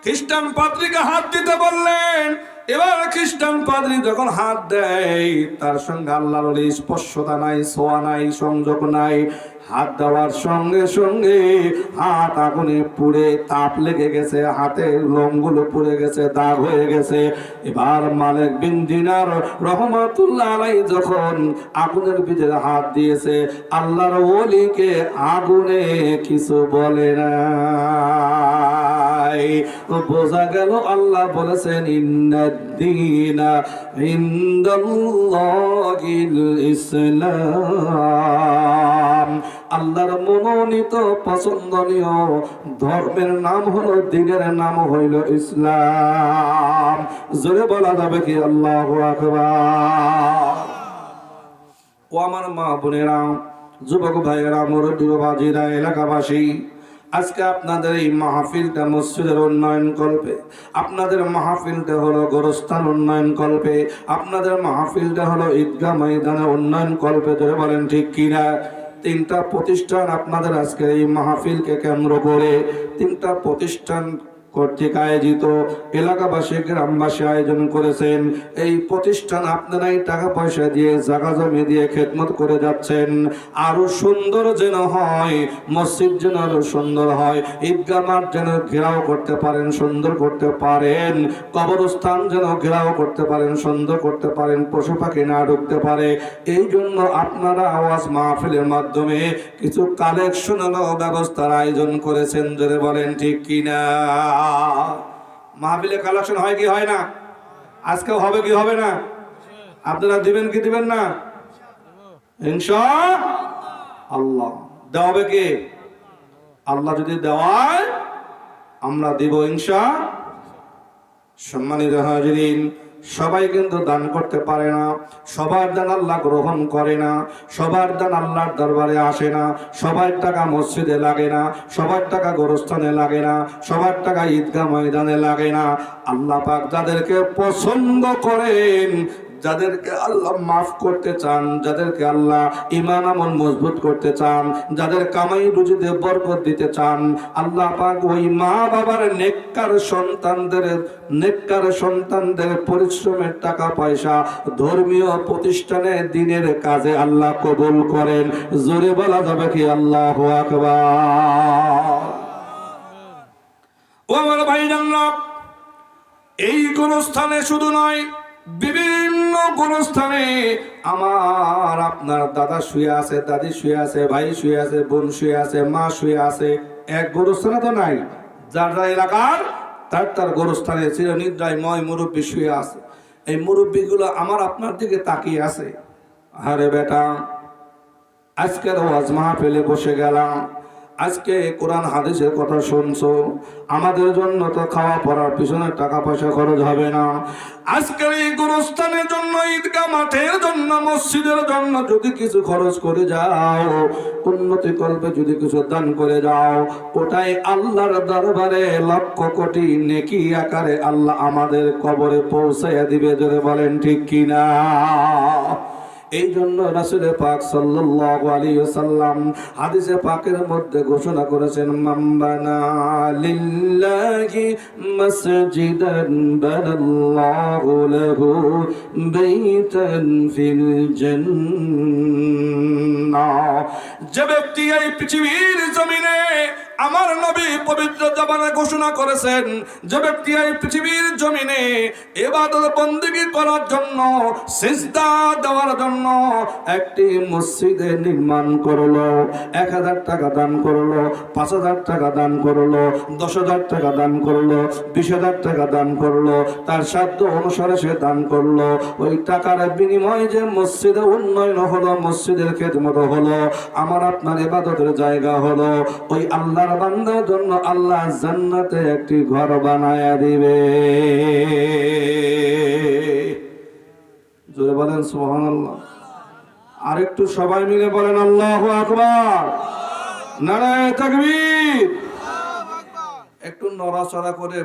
খ্রিস্টান পাদ্রীকে হাত দিতে বললেন। এবার খ্রিস্টান পাদ্রী যখন হাত দেয়, তার সঙ্গে আল্লাহর ওলি স্পর্শতা নাই, ছোঁয়া নাই, সংযোগ নাই। হাত দেওয়ার সঙ্গে সঙ্গে হাত আগুনে পুড়ে তাপ লেগে গেছে, হাতের লোমগুলো পুড়ে গেছে, দাগ হয়ে গেছে। এবার মালিক বিন দিনার রহমাতুল্লাহ আলাইহি যখন আগুনের ভিতরে হাত দিয়েছে, আল্লাহর ওলিকে আগুনে কিছু বলে না। বোঝা গেল আল্লাহ বলেছেন ইন্নাদ-দীনা ইনদাল্লাহিল ইসলাম। আল্লাহর মনোনীত পছন্দনীয় ধর্মের নাম হলো, দ্বীনের নাম হইল ইসলাম। জোরে বলা যাবে কি আল্লাহু আকবার। ও আমার মা বোনেরা, যুবক ভাইয়েরা, মুরব্বী বাবাজিরা, এলাকাবাসী, আজকে আপনাদের এই মাহফিলটা মসজিদের উন্নয়ন কল্পে, আপনাদের মাহফিলটা হলো গোরস্থান উন্নয়ন কল্পে, আপনাদের মাহফিলটা হলো ঈদগাহ ময়দানের উন্নয়ন কল্পে। ধরে বলেন ঠিক কিনা? তিনটা প্রতিষ্ঠান আপনাদের আজকে এই মাহফিলকে কেন্দ্র করে, তিনটা প্রতিষ্ঠান কর্তৃক আয়োজিত, এলাকাবাসী গ্রামবাসী আয়োজন করেছেন। এই প্রতিষ্ঠান আপনারাই টাকা পয়সা দিয়ে, জায়গা জমি দিয়ে খেদমত করে যাচ্ছেন। আরো সুন্দর যেন হয়, মসজিদ যেন আরো সুন্দর হয়, ঈদগাহ মাঠ যেন ঘেরাও করতে পারেন, সুন্দর করতে পারেন, কবরস্থান যেন ঘেরাও করতে পারেন, সুন্দর করতে পারেন, পশু পাখি না ঢুকতে পারে। এই জন্য আপনারা আওয়াজ মাহফিলের মাধ্যমে কিছু কালেকশন ব্যবস্থার আয়োজন করেছেন। জোরে বলেন ঠিক কিনা? মাহফিলে কালেকশন হয় কি হয় না? আজকে হবে কি হবে না? আপনারা দিবেন কি দিবেন না? ইনশাআল্লাহ দেওয়া হবে কি? আল্লাহ যদি দেওয়ায় আমরা দিব ইনশাআল্লাহ। সম্মানিত হাজিরিন, সবাই কিন্তু দান করতে পারে না, সবার দান আল্লাহ গ্রহণ করে না, সবার দান আল্লাহর দরবারে আসে না, সবার টাকা মসজিদে লাগে না, সবার টাকা গোরস্থানে লাগে না, সবার টাকা ঈদগাহ ময়দানে লাগে না। আল্লাহ পাক যাদেরকে পছন্দ করেন, যাদেরকে আল্লাহ মাফ করতে চান, যাদেরকে আল্লাহ ঈমান আমল মজবুত করতে চান, যাদের কামাই রুজিতে বরকত দিতে চান, আল্লাহ পাক ওই মা বাবার নেককার সন্তানদের পরিশ্রমের টাকা পয়সা ধর্মীয় প্রতিষ্ঠানে দ্বীনের কাজে আল্লাহ কবুল করেন। জোরে বলা যাবে কি আল্লাহু আকবার। ও আমার ভাইজানরা, এই কোন স্থানে শুধু নয়, বিভিন্ন গোরস্থানে আমার আপনার দাদা শুয়ে আছে, দাদি শুয়ে আছে, ভাই শুয়ে আছে, বোন শুয়ে আছে, মা শুয়ে আছে। এক গোরস্থানে তো নাই, যার যার এলাকার তার গোরস্থানে চিরনিদ্রায় ময় মুরব্বী শুয়ে আছে। এই মুরব্বীগুলো আমার আপনার দিকে তাকিয়ে আছে। আরে বেটা, আজকের ওয়াজ মাহফিলে বসে গেলাম, আজকে কোরআন হাদিসের কথা শুনছো, আমাদের জন্য তো খাওয়া পড়ার পিছনে টাকা পয়সা খরচ হবে না। আজকের এই গোরস্থানের জন্য, ঈদগাহ মাঠের জন্য, মসজিদের জন্য যদি কিছু খরচ করে যাও, উন্নতি কল্পে যদি কিছু দান করে যাও, ওটাই আল্লাহর দরবারে লক্ষ কোটি নেকি আকারে আল্লাহ আমাদের কবরে পৌঁছাইয়া দিবে। জোরে বলেন ঠিক কিনা? এই জন্য রাসূল পাক সাল্লাল্লাহু আলাইহি ওয়াসাল্লাম হাদিসে পাকের মধ্যে ঘোষণা করেছেন, মান বানা লিল্লাহি মাসজিদান বানাল্লাহু লাহু বাইতান ফিল জান্নাহ। যে ব্যক্তি এই পৃথিবীর জমিনে, আমার নবী পবিত্র জবানে ঘোষণা করেছেন, যে ব্যক্তি এই পৃথিবীর জমিনে ইবাদত বন্দেগী করার জন্য, সিজদা দেওয়ার জন্য একটি মসজিদে নির্মাণ করলো, 1000 টাকা দান করলো, 5000 টাকা দান করলো, 10,000 টাকা দান করলো, 20,000 টাকা দান করলো, তার সাধ্য অনুসারে সে দান করলো, ওই টাকার বিনিময়ে যে মসজিদে উন্নয়ন হলো, মসজিদের খেদমত হলো, আমার আপনার ইবাদতের জায়গা হলো, ওই আল্লাহর আল্লাহর বান্দার জন্য আল্লাহ জান্নাতে একটি ঘর বানায়া দিবে। জোরে বলেন সুবহানাল্লাহ। আরেকটু সবাই মিলে বলেন আল্লাহু আকবার, নারায়ে তাকবীর। একটু নড়াচড়া করে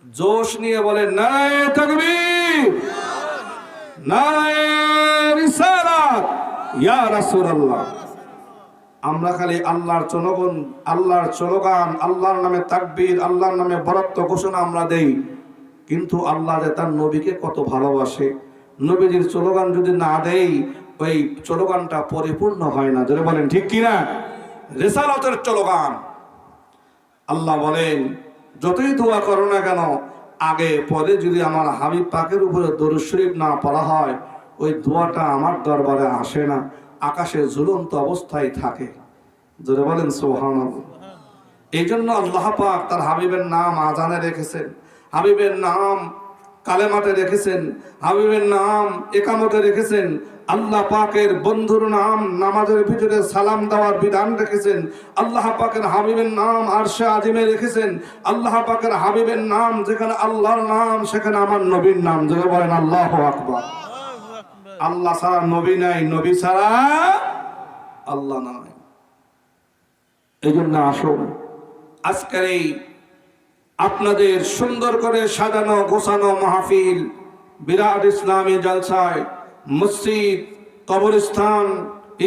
জোশ নিয়ে বলেন নারায়ে তাকবীর, নারায়ে রিসালাত, ইয়া রাসূলুল্লাহ। আমরা খালি আল্লাহর জনগণ, আল্লাহর স্লোগান, আল্লাহর নামে তাকবীর, আল্লাহর নামে বরত্ব ঘোষণা আমরা দেই, কিন্তু আল্লাহ যে তার নবীকে কত ভালোবাসে, নবীজির স্লোগান যদি না দেই ওই স্লোগানটা পরিপূর্ণ হয় না। যারা বলেন ঠিক কিনা? রিসালাতের স্লোগান। আল্লাহ বলেন যতই দোয়া করো না কেন, আগে পরে যদি আমার হাবিব পাকের উপরে দরুদ শরীফ না পড়া হয়, ওই দোয়াটা আমার দরবারে আসে না, আকাশে ঝুলন্ত অবস্থায় থাকে। যারা বলেন সুবহানাল্লাহ। এই জন্য আল্লাহ পাক তার হাবিবের নাম আজানে রেখেছেন, হাবিবের নাম কালেমাতে রেখেছেন, হাবিবের নাম একামতে রেখেছেন, আল্লাহ পাকের বন্ধুর নাম নামাজের ভিতরে সালাম দেওয়ার বিধান রেখেছেন, আল্লাহ পাকের হাবিবের নাম আরশে আজিমে রেখেছেন, আল্লাহ পাকের হাবিবের নাম যেখানে আল্লাহর নাম সেখানে আমার নবীর নাম। যারা বলেন আল্লাহু আকবার। আল্লাহ ছাড়া নবী নাই, নবী ছাড়া আল্লাহ নাই। এই জন্য আসুন আজকের এই আপনাদের সুন্দর করে সাজানো গোছানো মাহফিল, বিরাট ইসলামী জলসায়, মসজিদ, কবরস্থান,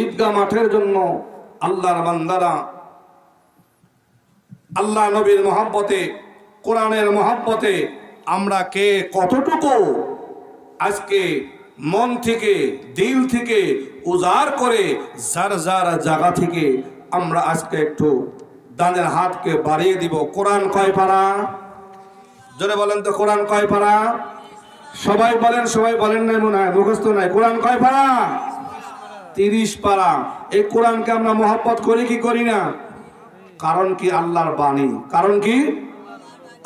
ঈদগাহ মাঠের জন্য আল্লাহর বান্দারা আল্লাহ নবীর মহব্বতে, কোরআনের মহব্বতে আমরা কে কতটুকু আজকে মন থেকে দিল থেকে উজাড় করে যার যার জায়গা থেকে আমরা আজকে একটু দানের হাতকে বাড়িয়ে দিব। কোরআন কয় পারা? জোরে বলেন তো, কোরআন কয় পারা? সবাই বলেন, সবাই বলেন নাই মনে হয়, মুখস্থ নাই। কোরআন কয় পারা? 30 পারা। এই কোরআনকে আমরা মহব্বত করি কি করি না? কারণ কি? আল্লাহর বাণী। কারণ কি?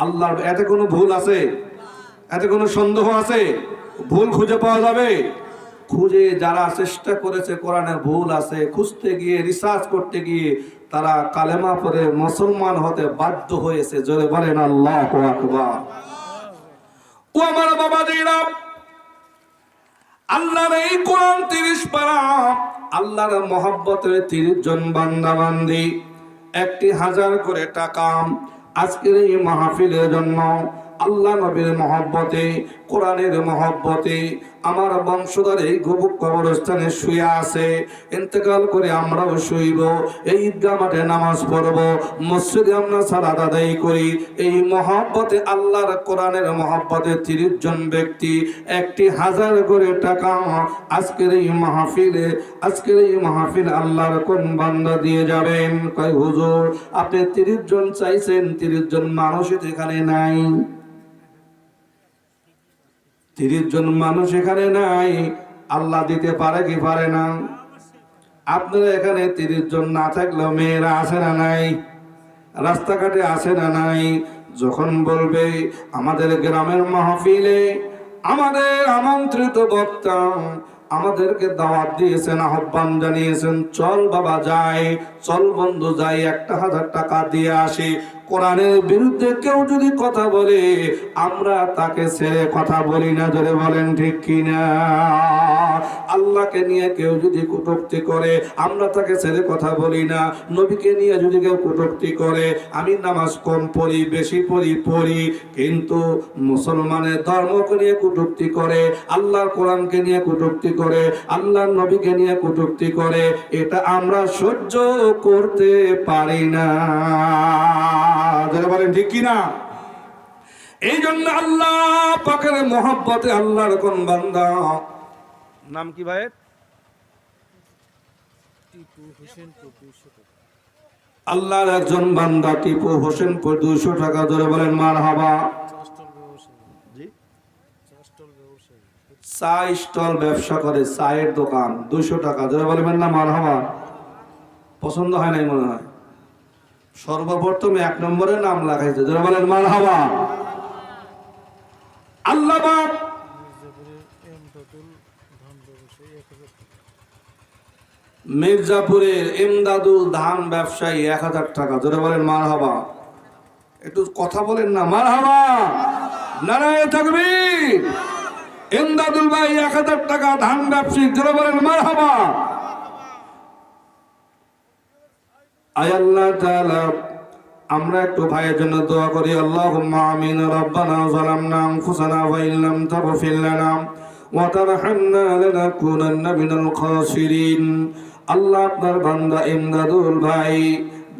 আল্লাহর। এতে কোনো ভুল আছে? এতে কোনো সন্দেহ আছে? ভুল খুঁজে পাওয়া যাবে? খুঁজে যারা চেষ্টা করেছে কোরআনে ভুল আছে, খুঁজতে গিয়ে রিসার্চ করতে গিয়ে তারা কালেমা পড়ে মুসলমান হতে বাধ্য হয়েছে। জোরে বলেন আল্লাহু আকবার। ও আমার বাবাজিরা, আল্লাহর এই কোরআন 30 পারা, আল্লাহর মহব্বতের 30 জন বান্দা বান্দি, 1000 করে টাকা আজকের এই মাহফিলের জন্য আল্লাহ নবীর মহব্বতে, কোরআনের মহব্বতে আমার বংশধর এই কবরস্থানে শুয়ে আছে, ইন্তেকাল করে আমরাও শুইব, এই ঈদগাহ মাঠে নামাজ পড়ব, মসজিদে আমরা সালাত আদায় করি। এই মহব্বতে, আল্লাহর কোরআনের মহব্বতে 30 জন ব্যক্তি 1000 করে টাকা আজকের এই মাহফিলে, আজকের এই মাহফিল আল্লাহর কোন বান্দা দিয়ে যাবেন? কয় হুজুর আপনি 30 জন চাইছেন, 30 জন মানুষ এখানে নাই, 30 জন মানুষ এখানে নাই। আল্লাহ দিতে পারে কি পারে না? আপনারা এখানে 30 জন না থাকলেও মেয়েরা আসে না নাই? রাস্তাঘাটে আসে না নাই? যখন বলবে আমাদের গ্রামের মাহফিলে আমাদের আমন্ত্রিত বক্তা আমাদেরকে দাওয়াত দিয়েছেন, আহ্বান জানিয়েছেন, চল বাবা যাই, চল বন্ধু যাই, 1000 টাকা দিয়ে আসি। কোরআনের বিরুদ্ধে কেউ যদি কথা বলে আমরা তাকে ছেড়ে কথা বলি না। জোরে বলেন ঠিক কিনা? আল্লাহকে নিয়ে কেউ যদি কটূক্তি করে আমরা তাকে ছেড়ে কথা বলি না। নবীকে নিয়ে যদি কেউ কটূক্তি করে, আমি নামাজ কম পড়ি বেশি পড়ি, কিন্তু মুসলমানের ধর্মকে নিয়ে কটূক্তি করে, আল্লাহর কোরআনকে নিয়ে কটূক্তি করে, আল্লাহর নবীকে নিয়ে কটূক্তি করে, এটা আমরা সহ্য করতে পারি না। যারা বলেন ঠিক কিনা? এই জন্য আল্লাহ পাকের মহব্বতে আল্লাহর কোন বান্দা, নাম কি ভাই? আল্লাহর একজন বান্দা টিপু হোসেনপুর 200 টাকা। ধরে বলেন মারহাবা। চা স্টল ব্যবসা করে, চায়ের দোকান, 200 টাকা। ধরে বলবেন না মারহাবা? পছন্দ হয় নাই মনে হয়। সর্বপ্রথম 1 নম্বরে নাম লাগাইছে। ধরে বলেন মারহাবা। আল্লাহ মির্জাপুরের ইমদাদুল ধান ব্যবসায়ী 1000 টাকা। জোরে বলেন মারহাবা। একটু কথা বলেন না, মারহাবা, নারায়ে তাকবীর। ইমদাদুল ভাই 1000 টাকা ধান ব্যবসায়ী। জোরে বলেন মারহাবা। আয় আল্লাহ তাআলা, আমরা একটু ভাইয়ের জন্য দোয়া করি। আল্লাহুম্মা আমিন। রব্বানা যালামনা আনফুসানা ওয়া ইল্লাম তাগফির লানা ওয়া তারহামনা লানাকুনান্না মিনাল খাসিরিন। আল্লাহ, আপনার বান্দা ইমদাদুল ভাই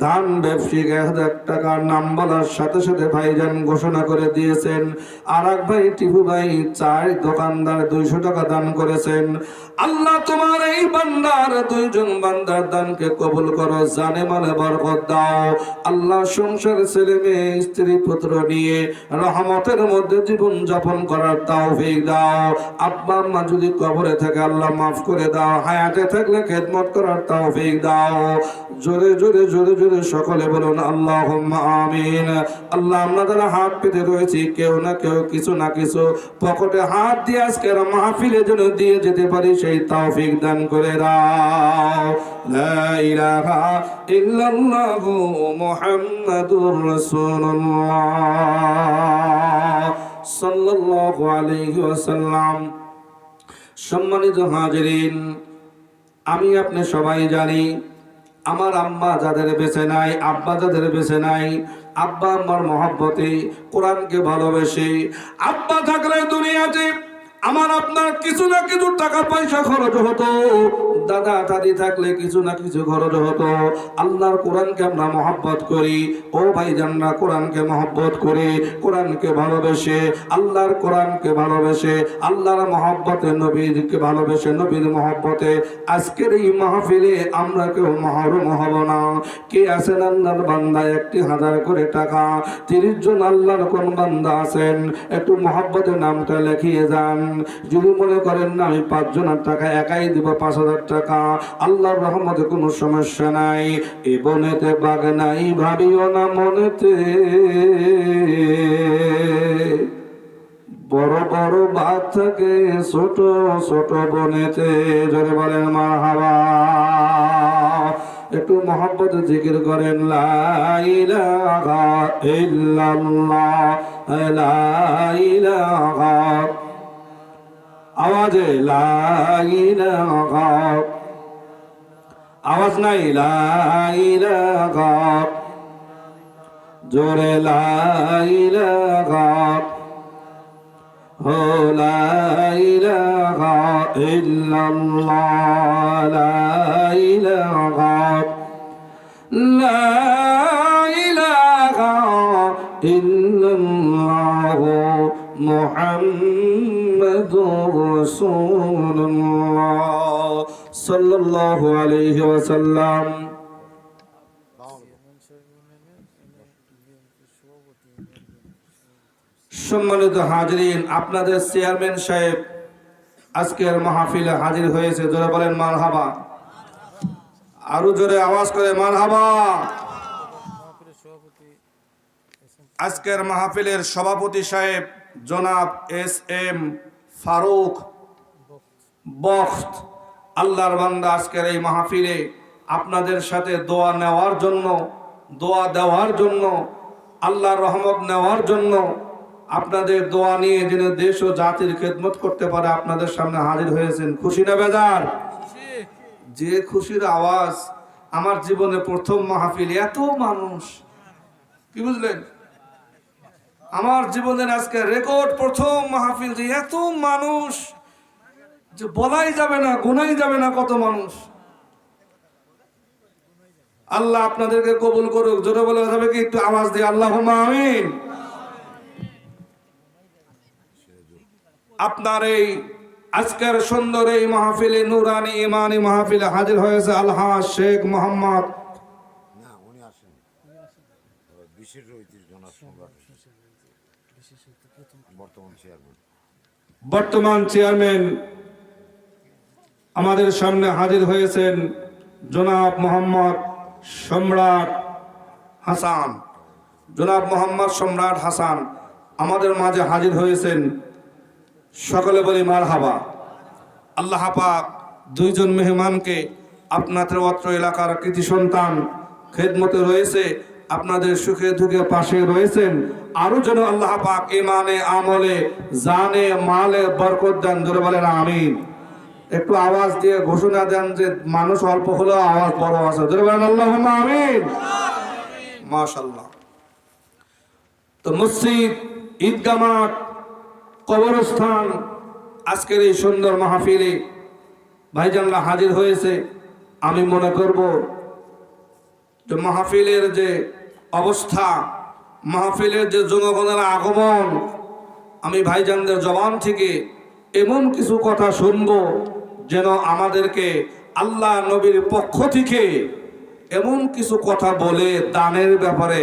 ধান ব্যবসায়ী 1000 টাকার নাম বলার সাথে সাথে ভাইজান ঘোষণা করে দিয়েছেন। আর এক ভাই টিপু ভাই চার দোকানদার 200 টাকা দান করেছেন। আল্লাহ, তোমার এই বান্দার দুইজন বান্দার দানকে কবুল করো, জানে মালে বরকত দাও। আল্লাহ, সংসার ছেলে মেয়ে স্ত্রী পুত্র নিয়ে রহমতের মধ্যে জীবন যাপন করার তৌফিক দাও। আব্বা আম্মা যদি কবরে থাকে আল্লাহ মাফ করে দাও, হায়াতে থাকলে খেদমত করার তৌফিক দাও। জোরে জোরে জোরে জোরে সকলে বলুন আল্লাহুম্মা আমিন। আল্লাহ, আমরা যারা হাত পেতে রয়েছি, কেউ না কেউ কিছু না কিছু পকেটে হাত দিয়ে আজকের মাহফিলে যেন দিয়ে যেতে পারি, সেই তৌফিক দান করে দাও। লা ইলাহা ইল্লাল্লাহু মুহাম্মাদুর রাসূলুল্লাহ সাল্লাল্লাহু আলাইহি ওয়াসাল্লাম। সম্মানিত হাজিরিন, আমি আপনি সবাই জানি, আমার আম্মা যাদের বেঁচে নাই, আব্বা যাদের বেঁচে নাই, আব্বা আম্মার মহব্বতে কোরআনকে ভালোবেসে, আব্বা থাকলে দুনিয়াতে আমার আপনার কিছু না কিছু টাকা পয়সা খরচ হতো, দাদা দাদি থাকলে কিছু না কিছু খরচ হতো। আল্লাহর কোরআনকে আমরা মহব্বত করি। ও ভাইজানরা, কোরআনকে মহব্বত করি, কোরআনকে ভালোবেসে, আল্লাহর কোরআনকে ভালোবেসে, আল্লাহর মহব্বতে, নবীকে ভালোবেসে, নবীর মহব্বতে আজকের এই মাহফিলে আমরা কেউ মাহরুম হব না। কে আছেন আল্লাহর বান্দা 1000 করে টাকা? 30 জন আল্লাহর কোন বান্দা আছেন? একটু মহব্বতের নামটা লিখিয়ে যান। যদি মনে করেন না আমি 5 জনের টাকা একাই দিব 5000 টাকা, আল্লাহর রহমতে কোনো সমস্যা নাই। এ বনেতে বাগ নাই ভাবিও না মনেতে, বড় বড় বাগ থাকে ছোট ছোট বনেতে। জোরে বলেন মারহাবা। একটু মহব্বত জিকির করেন লা ইলাহা ইল্লাল্লাহ, লা ইলাহা, আওয়াজে লা ইলাহা, আওয়াজ নাই লা ইলাহা, জোরে লা ইলাহা, হো লা ইলাহা ইল্লাল্লাহ, লা ইলাহা, লা ইলাহা ইল্লাল্লাহ মুহাম্মাদুর রাসূলুল্লাহ সাল্লাল্লাহু আলাইহি ওয়াসাল্লাম। সম্মানিত হাজিরিন, আপনাদের চেয়ারম্যান সাহেব আজকের মাহফিলে হাজির হয়েছে। জোরে বলেন মারহাবা। আরো জোরে আওয়াজ করে মারহাবা। আজকের মাহফিলের সভাপতি সাহেব জনাব SM ফারুক বখত, আল্লাহর বান্দা আজকের এই মাহফিলে আপনাদের সাথে দোয়া নেওয়ার জন্য, দোয়া দেওয়ার জন্য, আল্লাহর রহমত নেওয়ার জন্য, আপনাদের দোয়া নিয়ে যেন দেশ ও জাতির খেদমত করতে পারে আপনাদের সামনে হাজির হয়েছেন। খুশি না বেজার? যে খুশির আওয়াজ! আমার জীবনে প্রথম মাহফিল, এত মানুষ, কি বুঝলেন? আমার জীবনের আজকে রেকর্ড প্রথম মাহফিল, যে এত মানুষ, যে বলাই যাবে না, গোনাই যাবে না কত মানুষ। আল্লাহ আপনাদেরকে কবুল করুক। জোরে বলা যাবে কি? একটু আওয়াজ দিয়ে আল্লাহুম্মা আমিন। আপনার এই আজকের সুন্দর এই মাহফিলে, নুরানি ইমানি মাহফিলে হাজির হয়েছে আলহাজ শেখ মোহাম্মদ, বর্তমান চেয়ারম্যান। আমাদের সামনে হাজির হয়েছেন জনাব মোহাম্মদ সম্রাট হাসান। জনাব মোহাম্মদ সম্রাট হাসান আমাদের মাঝে হাজির হয়েছেন। সকলে বলি মারহাবা। আল্লাহ পাক দুইজন মেহমানকে আপনাদের অত্র এলাকার কৃতি সন্তান খেদমতে রয়েছে, আপনাদের সুখে দুঃখে পাশে রয়েছেন। আরো যেন আল্লাহ পাক ইমানে আমলে জানে মালে বরকত দেন, ধরে বলেন আমিন। একটু আওয়াজ দিয়ে ঘোষণা দেন যে মানুষ অল্প হলেও আওয়াজ বড় আছে, ধরে বলেন আল্লাহুম্মা আমিন। মাশাআল্লাহ। তো মসজিদ, ঈদগাহ মাঠ, কবরস্থান, আজকের এই সুন্দর মাহফিলে ভাইজানরা হাজির হয়েছে। আমি মনে করব যে মাহফিলের যে অবস্থা, মাহফিলের যে জনগণের আগমন, আমি ভাইজানদের জবান থেকে এমন কিছু কথা শুনবো যেন আমাদেরকে আল্লাহ নবীর পক্ষ থেকে এমন কিছু কথা বলে দানের ব্যাপারে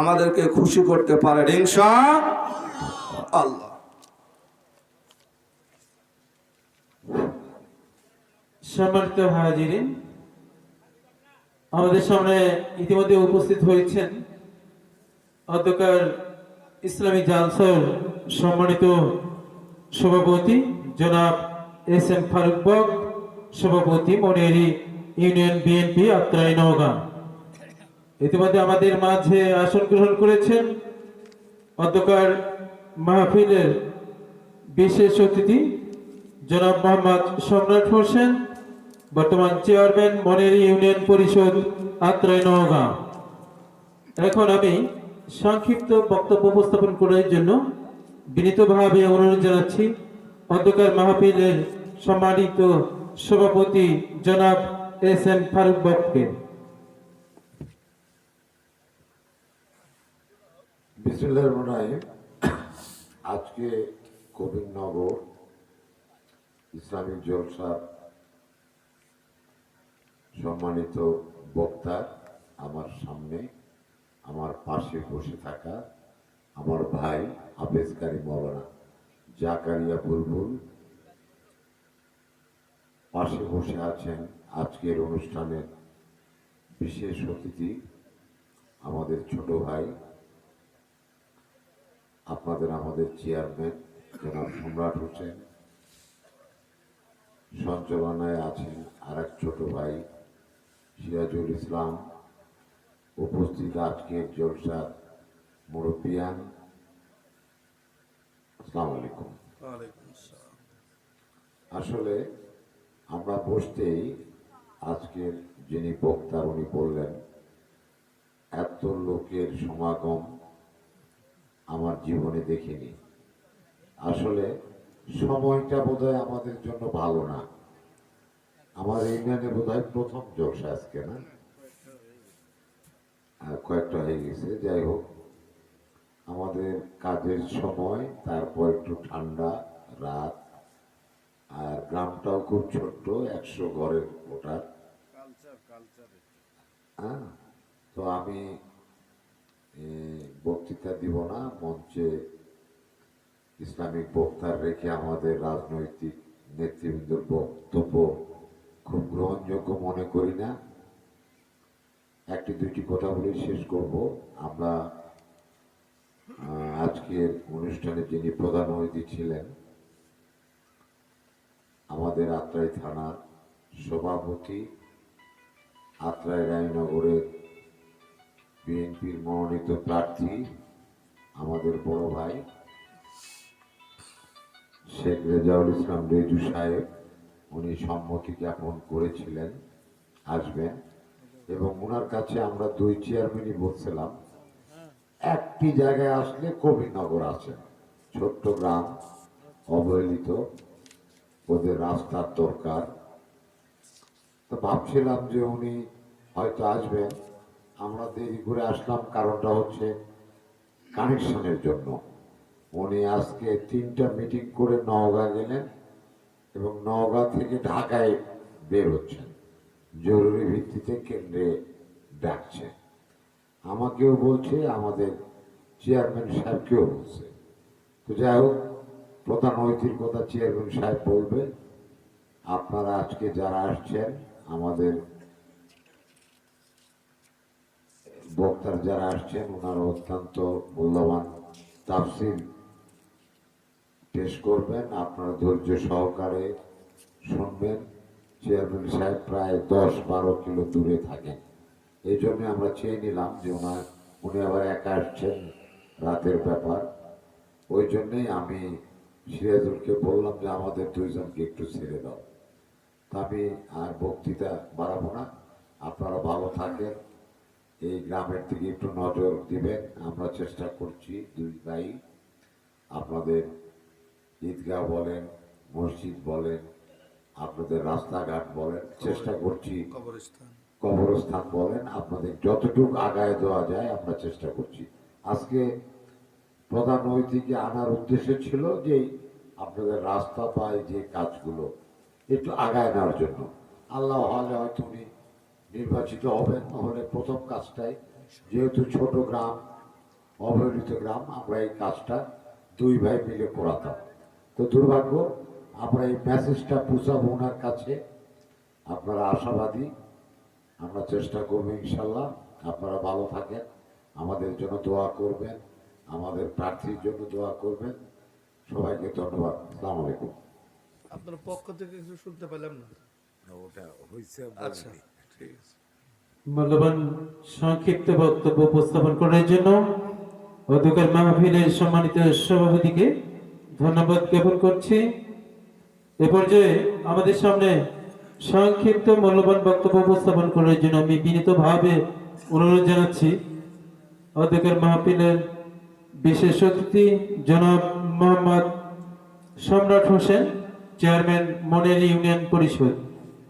আমাদেরকে খুশি করতে পারে ইনশাআল্লাহ। সম্মানিত হাজিরিন, আমাদের সামনে ইতিমধ্যে উপস্থিত হয়েছেন অধ্যকার ইসলামী জালসার সম্মানিত সভাপতি জনাব এস এম ফারুক বক, সভাপতি মনিয়ারি ইউনিয়ন বিএনপি আত্রাই নওগাঁ। ইতিমধ্যে আমাদের মাঝে আসন গ্রহণ করেছেন অধ্যকার মাহফিলের বিশেষ অতিথি জনাব মোহাম্মদ সম্রাট হোসেন, বর্তমান চেয়ারম্যান মনিয়ারি ইউনিয়ন পরিষদ আত্রাই নওগাঁ। এখন আমি সংক্ষিপ্ত বক্তব্য উপস্থাপন করার জন্য বিনীতভাবে অনুরোধ জানাচ্ছি অধ্যকার মাহফিলের সম্মানিত সভাপতি জনাব এস এম ফারুক বককে। বিসমিল্লাহির রহমানির রহিম। আজকে কবিরনগর ইসলামিক জলসার সম্মানিত বক্তা আমার সামনে, আমার পাশে বসে থাকা আমার ভাই হাফেজ কারি মাওলানা জাকারিয়া বুলবুল, পাশে বসে আছেন আজকের অনুষ্ঠানের বিশেষ অতিথি আমাদের ছোট ভাই, আপনাদের আমাদের চেয়ারম্যান জনাব সম্রাট হোসেন, সঞ্চালনায় আছেন আর এক ছোট ভাই সিরাজুল ইসলাম, উপস্থিত আজকের জলসার মুরব্বিয়ান, আসসালামু আলাইকুম। আসলে আমরা বসতেই আজকের যিনি বক্তা উনি বললেন এত লোকের সমাগম আমার জীবনে দেখিনি। আসলে সময়টা বোধহয় আমাদের জন্য ভালো না। আমার ইউনিয়নে বোধহয় প্রথম জলসা আজকে, না আর কয়েকটা হয়ে গেছে। যাই হোক, আমাদের কাজের সময়, তারপর একটু ঠান্ডা রাত, আর গ্রামটাও খুব ছোট্ট, 100 ঘরের ভোটার। হ্যাঁ, তো আমি বক্তৃতা দিব না, মঞ্চে ইসলামিক বক্তার রেখে আমাদের রাজনৈতিক নেতৃবৃন্দের বক্তব্য খুব গ্রহণযোগ্য মনে করি না। একটি দুইটি কথা বলে শেষ করব। আমরা আজকের অনুষ্ঠানে যিনি প্রধান অতিথি ছিলেন আমাদের আত্রাই থানার সভাপতি, আত্রাই রায়নগরের বিএনপির মনোনীত প্রার্থী আমাদের বড় ভাই শেখ রেজাউল ইসলাম রেজু সাহেব, উনি সম্মতি জ্ঞাপন করেছিলেন আসবেন, এবং ওনার কাছে আমরা 2 চেয়ারম্যানই বলছিলাম একটি জায়গায় আসলে কবিরনগর আছে, ছোট্ট গ্রাম, অবহেলিত, ওদের রাস্তার দরকার। তো ভাবছিলাম যে উনি হয়তো আসবেন, আমরা দেরি করে আসলাম, কারণটা হচ্ছে কানেকশনের জন্য। উনি আজকে 3টা মিটিং করে নওগাঁ গেলেন এবং নওগাঁ থেকে ঢাকায় বের হচ্ছেন, জরুরি ভিত্তিতে কেন্দ্রে ডাকছে। আমাকেও বলছে, আমাদের চেয়ারম্যান সাহেবকেও বলছে। তো যাই হোক, প্রধান অতিথির কথা চেয়ারম্যান সাহেব বলবে। আপনারা আজকে যারা আসছেন, আমাদের বক্তার যারা আসছেন, ওনারা অত্যন্ত মূল্যবান তাফসীর পেশ করবেন, আপনারা ধৈর্য সহকারে শুনবেন চেয়ারম্যান সাহেব প্রায় 10-12 কিলো দূরে থাকেন। এই জন্য আমরা চেয়ে নিলাম যে উনি আবার একা আসছেন, রাতের ব্যাপার। ওই জন্যেই আমি সিরাজুলকে বললাম যে আমাদের দুইজনকে একটু ছেড়ে দাও। তা আমি আর বক্তৃতা বাড়াবো না, আপনারা ভালো থাকেন, এই গ্রামের দিকে একটু নজর দিবেন। আমরা চেষ্টা করছি দুই ভাই, আপনাদের ঈদগাহ বলেন, মসজিদ বলেন, আপনাদের রাস্তাঘাট বলেন, চেষ্টা করছি কবরস্থান বলেন, আপনাদের যতটুকু আগায় দেওয়া যায় আমরা চেষ্টা করছি। আজকে প্রধান অতিথিকে আনার উদ্দেশ্য ছিল যে আপনাদের রাস্তা বা এই যে কাজগুলো একটু আগায় নেওয়ার জন্য। আল্লাহ হলে হয়তো উনি নির্বাচিত হবেন, নাহলে প্রথম কাজটাই, যেহেতু ছোট গ্রাম, অবহেলিত গ্রাম, আমরা এই কাজটা দুই ভাই মিলে করাতাম। তো দুর্ভাগ্য, আমরা এই মেসেজটা পৌঁছাবো ওনার কাছে। আপনারা আশাবাদী, আমরা চেষ্টা করবো ইনশাল্লাহ। আপনারা ভালো থাকেন, আমাদের জন্য দোয়া করবেন, আমাদের প্রার্থীর জন্য দোয়া করবেন। সবাইকে ধন্যবাদ। আসসালামু আলাইকুম। আপনার পক্ষ থেকে কিছু শুনতে পেলাম না। ওটা হয়েছে। আচ্ছা, ঠিক আছে। মূল্যবান সংক্ষিপ্ত বক্তব্য উপস্থাপন করার জন্য অধ্যক্ষ মাহফিলের সম্মানিত সভাপতিকে ধন্যবাদ জ্ঞাপন করছি। এ পর্যায়ে আমাদের সামনে সংক্ষিপ্ত মূল্যবান বক্তব্য উপস্থাপন করার জন্য আমি বিনীতভাবে অনুরোধ জানাচ্ছি অধ্যক্ষ মাহফিলের বিশেষ অতিথি জনাব মোহাম্মদ সম্রাট হোসেন, চেয়ারম্যান মনের ইউনিয়ন পরিষদ,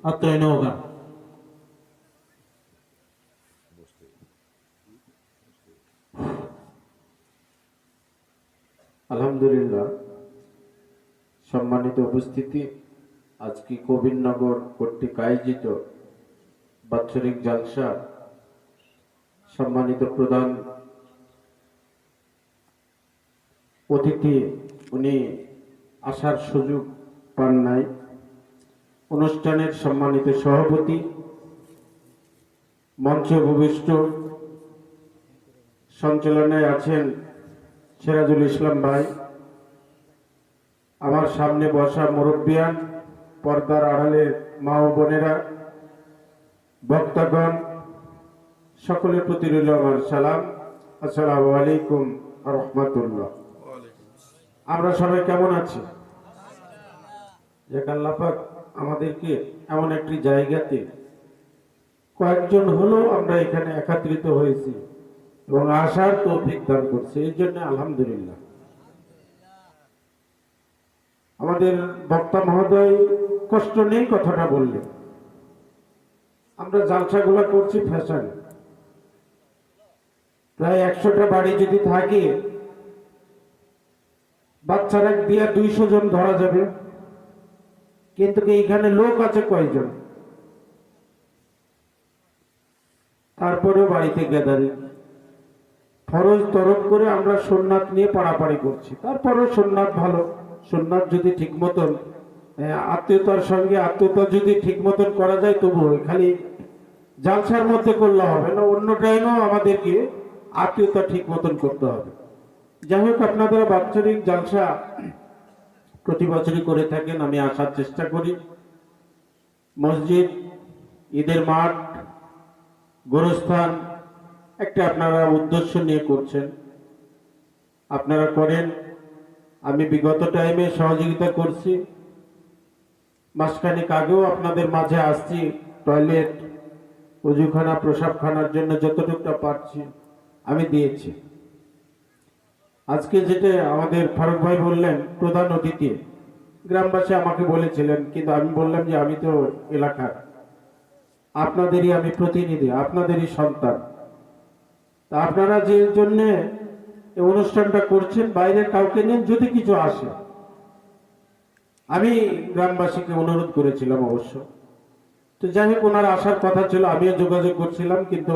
আত্রাই নওগাঁ। আলহামদুলিল্লাহ, সম্মানিত উপস্থিতি, আজকে কবিরনগর কর্তৃক আয়োজিত বাৎসরিক জালসা সম্মানিত প্রধান অতিথি উনি আসার সুযোগ পান নাই। অনুষ্ঠানের সম্মানিত সভাপতি, মঞ্চে উপবিষ্ট সঞ্চালনায় আছেন সিরাজুল ইসলাম ভাই, আমার সামনে বসা মুরব্বিয়ান, পর্দার আড়ালের মা ও বোনেরা, বক্তাগণ, সকলের প্রতি রইল আমার সালাম। আসসালামু আলাইকুম ওয়া রাহমাতুল্লাহ। আমরা সবাই কেমন আছি? যে আল্লাহ পাক আমাদেরকে এমন একটি জায়গাতে কয়েকজন হলেও আমরা এখানে একত্রিত হয়েছি এবং আসার তৌফিক দান করছে, এই জন্য আলহামদুলিল্লাহ। আমাদের বক্তা মহোদয় কষ্ট নেই কথাটা বললেন। আমরা জালসাগুলা করছি ফ্যাশন, প্রায় 100টা বাড়ি যদি থাকে, বাচ্চারা দিয়া 200 জন ধরা যাবে, কিন্তু এইখানে লোক আছে কয়জন? তারপরেও বাড়িতে গ্যাদারিং, ফরজ তরফ করে আমরা সুন্নাত নিয়ে পাড়াপাড়ি করছি। তারপরেও সুন্নাত ভালো, সুন্নাত যদি ঠিক মতন আত্মীয়তার সঙ্গে আত্মীয়তা যদি ঠিক মতন করা যায়, তবু খালি জালসার মধ্যে করলে হবে না, অন্য টাইমেও আমাদেরকে আত্মীয়তা ঠিক মতন করতে হবে। যাই হোক, আপনারা বাৎসরিক জালসা প্রতি বছরই করে থাকেন, আমি আসার চেষ্টা করি। মসজিদ, ঈদের মাঠ, গোরস্থান একটা আপনারা উদ্দেশ্য নিয়ে করছেন, আপনারা করেন। আমি বিগত টাইমে সহযোগিতা করছি, মাসখানেক আগেও আপনাদের মাঝে আসছি, টয়লেট, অজুখানা, প্রসাবখানার জন্য যতটুকটা পারছি আমি দিয়েছি। আজকে যেটা আমাদের ফারুক ভাই বললেন প্রধান অতিথি, গ্রামবাসী আমাকে বলেছিলেন, কিন্তু আমি বললাম যে আমি তো এলাকার, আপনাদেরই আমি প্রতিনিধি, আপনাদেরই সন্তান। তা আপনারা যে জন্য এই অনুষ্ঠানটা করছেন, বাইরের কাউকে নিয়ে যদি কিছু আসে, আমি গ্রামবাসীকে অনুরোধ করেছিলাম অবশ্য। তো যাই হোক, ওনার আসার কথা ছিল, আমিও যোগাযোগ করছিলাম, কিন্তু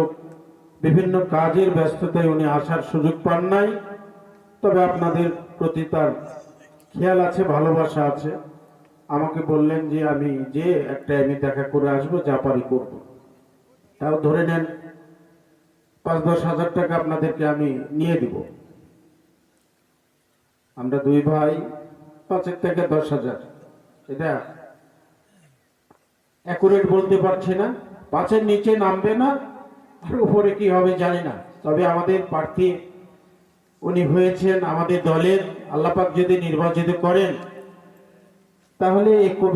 বিভিন্ন কাজের ব্যস্ততায় উনি আসার সুযোগ পান নাই। তবে আপনাদের প্রতি তার খেয়াল আছে, ভালোবাসা আছে। আমাকে বললেন যে আমি যে একটা আমি দেখা করে আসবো, যা পারি করবো। তাও ধরে নেন 5-10 হাজার টাকা আপনাদেরকে আমি নিয়ে দিব। আমরা দুই ভাই, 5 থেকে 10 হাজার, এটা অ্যাকুরেট বলতে পারছি না, 5-এর নিচে নামবে না, আর উপরে কি হবে জানি না। তবে আমাদের প্রার্থী উনি হয়েছেন আমাদের দলের, আল্লাহ পাক যদি নির্বাচিত করেন তাহলে এই কবি